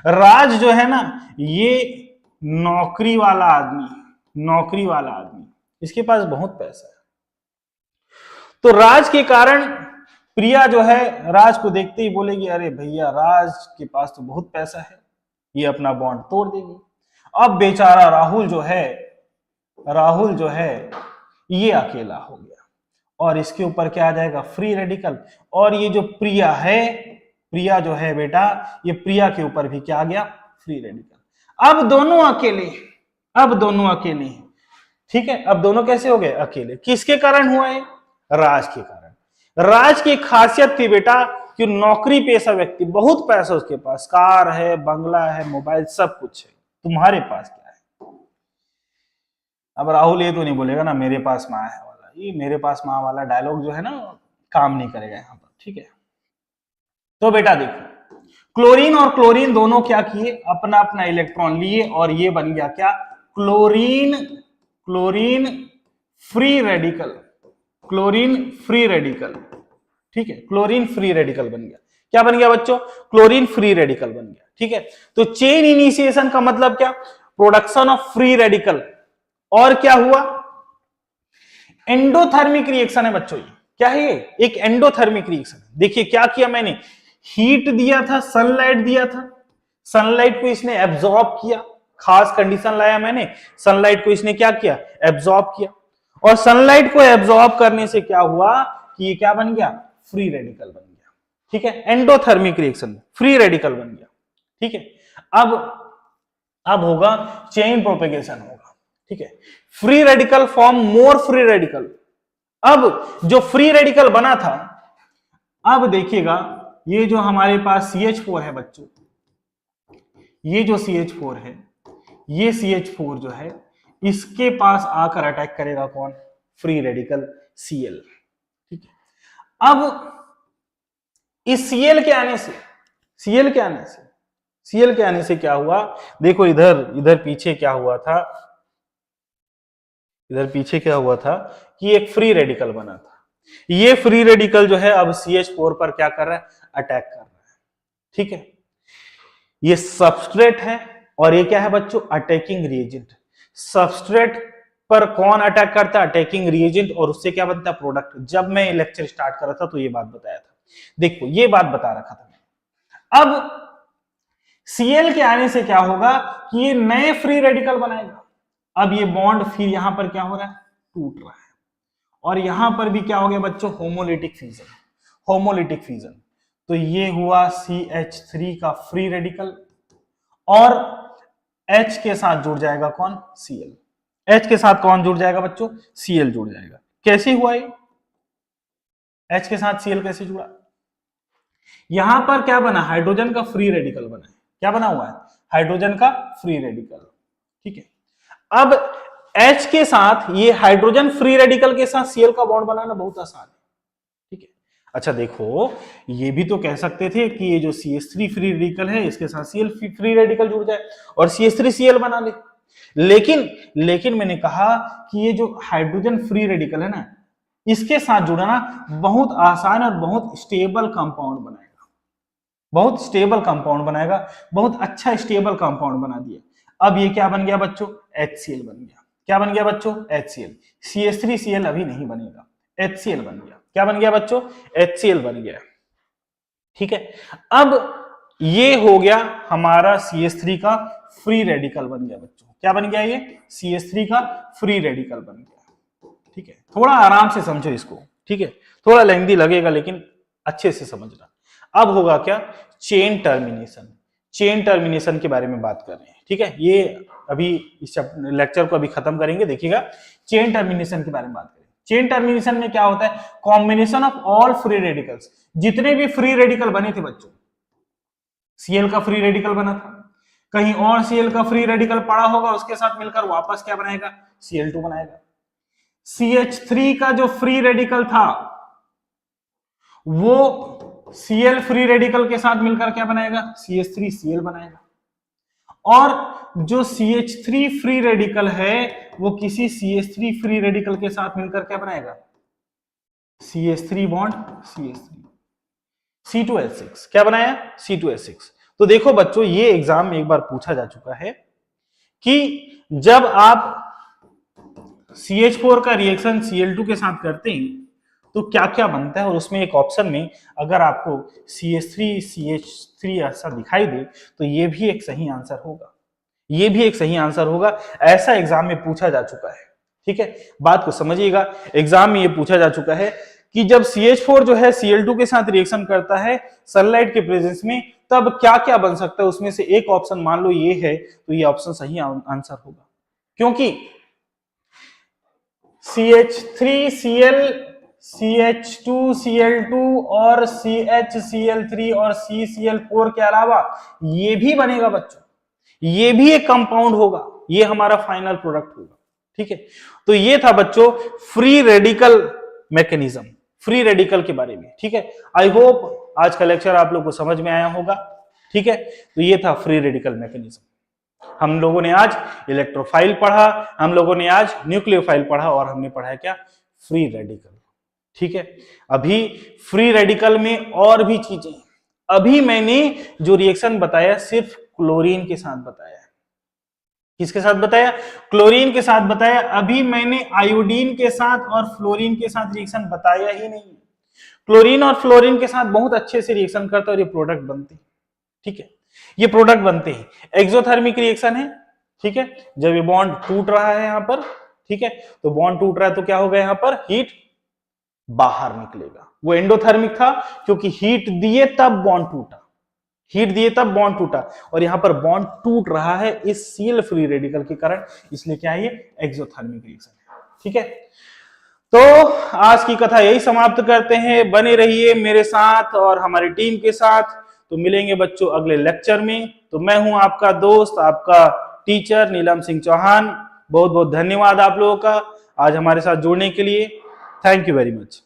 राज जो है ना, ये नौकरी वाला आदमी, इसके पास बहुत पैसा है। तो राज के कारण प्रिया जो है राज को देखते ही बोलेगी, अरे भैया राज के पास तो बहुत पैसा है, ये अपना बॉन्ड तोड़ देगी। अब बेचारा राहुल जो है ये अकेला हो गया और इसके ऊपर क्या आ जाएगा? Free radical. और ये जो प्रिया जो है बेटा, ये प्रिया के ऊपर भी क्या आ गया? Free radical. अब दोनों अकेले। ठीक है, अब दोनों कैसे हो गए? अकेले। किसके कारण हुआ है? राज के कारण। राज की खासियत थी बेटा कि नौकरी पेशा व्यक्ति, बहुत पैसा उसके पास, कार है, बंगला है, मोबाइल, सब कुछ है। तुम्हारे पास क्या है? अब राहुल ये तो नहीं बोलेगा ना मेरे पास माँ है वाला, ये मेरे पास माँ वाला डायलॉग जो है ना काम नहीं करेगा यहाँ पर, ठीक है। तो बेटा देखो, क्लोरीन और क्लोरीन दोनों क्या किए, अपना अपना इलेक्ट्रॉन लिए और ये बन गया क्या, chlorine, chlorine free radical, chlorine free radical, ठीक है, क्लोरीन फ्री रेडिकल बन गया। क्या बन गया बच्चों, क्लोरीन फ्री रेडिकल बन गया, ठीक है। तो चेन इनिशिएशन का मतलब क्या, प्रोडक्शन ऑफ फ्री रेडिकल, और क्या हुआ, एंडोथर्मिक रिएक्शन है बच्चों। ये क्या है, ये एक एंडोथर्मिक रिएक्शन। देखिए क्या किया मैंने, हीट दिया था, सनलाइट दिया था, सनलाइट को इसने एब्जॉर्ब किया, खास कंडीशन लाया मैंने, सनलाइट को इसने क्या किया, एब्जॉर्ब किया, और सनलाइट को एब्जॉर्ब करने से क्या हुआ कि ये क्या बन गया, फ्री रेडिकल बन गया, ठीक है। एंडोथर्मिक रिएक्शन फ्री रेडिकल बन गया, ठीक है। अब होगा चेन प्रोपेगेशन होगा, ठीक है। Free radical form more free radical. अब जो फ्री रेडिकल बना था, अब देखिएगा ये जो हमारे पास CH4 है बच्चों, ये जो CH4 है, ये CH4 जो है इसके पास आकर अटैक करेगा कौन, फ्री रेडिकल Cl, ठीक है। अब इस Cl के आने से, Cl के आने से, Cl के आने से क्या हुआ, देखो इधर पीछे क्या हुआ था, इधर पीछे क्या हुआ था कि एक फ्री रेडिकल बना था, ये फ्री रेडिकल जो है अब CH4 पर क्या कर रहा है, अटैक कर रहा है, ठीक है। ये सबस्ट्रेट है और ये क्या है बच्चों, अटैकिंग रिएजेंट। सबस्ट्रेट पर कौन अटैक करता है, अटैकिंग रिएजेंट, और उससे क्या बनता है, प्रोडक्ट। जब मैं लेक्चर स्टार्ट कर रहा था तो ये बात बताया था, देखो ये बात बता रखा था मैंने। अब Cl के आने से क्या होगा कि ये नए फ्री रेडिकल बनाएगा। अब ये बॉन्ड फिर यहां पर क्या हो रहा है, टूट रहा है, और यहां पर भी क्या हो गया बच्चों, होमोलिटिक फ्यूजन, होमोलिटिक फ्यूजन। तो ये हुआ CH3 का फ्री रेडिकल, और H के साथ जुड़ जाएगा कौन, Cl। H के साथ कौन जुड़ जाएगा बच्चों, Cl जुड़ जाएगा। कैसे हुआ ये, H के साथ Cl कैसे जुड़ा, यहां पर क्या बना, हाइड्रोजन का फ्री रेडिकल बना है, क्या बना हुआ है, हाइड्रोजन का फ्री रेडिकल, ठीक है। अब H के साथ ये हाइड्रोजन फ्री रेडिकल के साथ Cl का बॉन्ड बनाना बहुत आसान है, ठीक है। अच्छा देखो, ये भी तो कह सकते थे कि ये जो CH3 फ्री रेडिकल है इसके साथ Cl फ्री रेडिकल जुड़ जाए और CH3 Cl बना ले, लेकिन मैंने कहा कि ये जो हाइड्रोजन फ्री रेडिकल है ना, इसके साथ जुड़ना बहुत आसान और बहुत स्टेबल कंपाउंड बनाएगा, बहुत स्टेबल कंपाउंड बनाएगा, बहुत अच्छा स्टेबल कंपाउंड बना दिया। अब ये क्या बन गया बच्चों, HCl बन गया। क्या बन गया बच्चों, HCl। CH3Cl अभी नहीं बनेगा, HCl बन गया। क्या बन गया बच्चों, HCl बन गया, ठीक है। अब ये हो गया हमारा CH3 का फ्री रेडिकल बन गया बच्चों। क्या बन गया, ये CH3 का फ्री रेडिकल बन गया, ठीक है। थोड़ा आराम से समझो इसको, ठीक है, थोड़ा लेंथी लगेगा लेकिन अच्छे से समझना। अब होगा क्या, चेन टर्मिनेशन। चेन टर्मिनेशन के बारे में बात कर रहे हैं, ठीक है। ये अभी इस लेक्चर को अभी खत्म करेंगे, देखिएगा चेन टर्मिनेशन के बारे में बात करेंगे। चेन टर्मिनेशन में क्या होता है, combination of all free radicals. जितने भी फ्री रेडिकल बने थे बच्चों, Cl का फ्री रेडिकल बना था, कहीं और Cl का फ्री रेडिकल पड़ा होगा, उसके साथ मिलकर वापस क्या बनाएगा, Cl2 बनाएगा। CH3 का जो फ्री रेडिकल था वो Cl फ्री रेडिकल के साथ मिलकर क्या बनाएगा, CH3Cl बनाएगा। और जो CH3 फ्री रेडिकल है वो किसी CH3 फ्री रेडिकल के साथ मिलकर क्या बनाएगा, CH3 बॉन्ड CH3, C2H6। क्या बनाया, C2H6। तो देखो बच्चों, ये एग्जाम में एक बार पूछा जा चुका है कि जब आप CH4 का रिएक्शन Cl2 के साथ करते हैं तो क्या क्या बनता है, और उसमें एक ऑप्शन में अगर आपको CH3 CH3 ऐसा दिखाई दे तो ये भी एक सही आंसर होगा, ये भी एक सही आंसर होगा। ऐसा एग्जाम में पूछा जा चुका है, ठीक है। बात को समझिएगा, एग्जाम में ये पूछा जा चुका है कि जब CH4 जो है Cl2 के साथ रिएक्शन करता है सनलाइट के प्रेजेंस में, तब क्या क्या बन सकता है। उसमें से एक ऑप्शन मान लो ये है, तो ये ऑप्शन सही आंसर होगा, क्योंकि CH3Cl, CH2Cl2 और CHCl3 और CCl4 के अलावा ये भी बनेगा बच्चों, ये भी एक कंपाउंड होगा, ये हमारा फाइनल प्रोडक्ट होगा, ठीक है, तो ये था बच्चों free radical mechanism, free radical के बारे में। ठीक है, आई होप आज का लेक्चर आप लोग को समझ में आया होगा। ठीक है, तो ये था फ्री रेडिकल मैकेनिज्म। हम लोगों ने आज इलेक्ट्रोफाइल पढ़ा, हम लोगों ने आज न्यूक्लियोफाइल पढ़ा, और हमने पढ़ा है क्या, फ्री रेडिकल। ठीक है, अभी फ्री रेडिकल में और भी चीजें, अभी मैंने जो रिएक्शन बताया सिर्फ क्लोरीन के साथ बताया, किसके साथ बताया, क्लोरीन के साथ बताया। अभी मैंने आयोडीन के साथ और फ्लोरीन के साथ रिएक्शन बताया ही नहीं। क्लोरीन और फ्लोरीन के साथ बहुत अच्छे से रिएक्शन करते और ये प्रोडक्ट बनते हैं। ठीक है, ये प्रोडक्ट बनते हैं, एक्सोथर्मिक रिएक्शन है। ठीक है, जब ये बॉन्ड टूट रहा है यहां पर, ठीक है, तो बॉन्ड टूट रहा है तो क्या होगा, यहां पर हीट बाहर निकलेगा। वो एंडोथर्मिक था क्योंकि हीट दिए तब बॉन्ड टूटा, हीट दिए तब बॉन्ड टूटा, और यहां पर बॉन्ड टूट रहा है इस सीएल फ्री रेडिकल के कारण, इसलिए क्या है, ये एक्सोथर्मिक रिएक्शन है। ठीक है, तो आज की कथा यही समाप्त करते हैं। बने रहिए मेरे साथ और हमारी टीम के साथ। तो मिलेंगे बच्चों अगले लेक्चर में। तो मैं हूं आपका दोस्त, आपका टीचर नीलम सिंह चौहान। बहुत बहुत धन्यवाद आप लोगों का आज हमारे साथ जुड़ने के लिए। Thank you very much.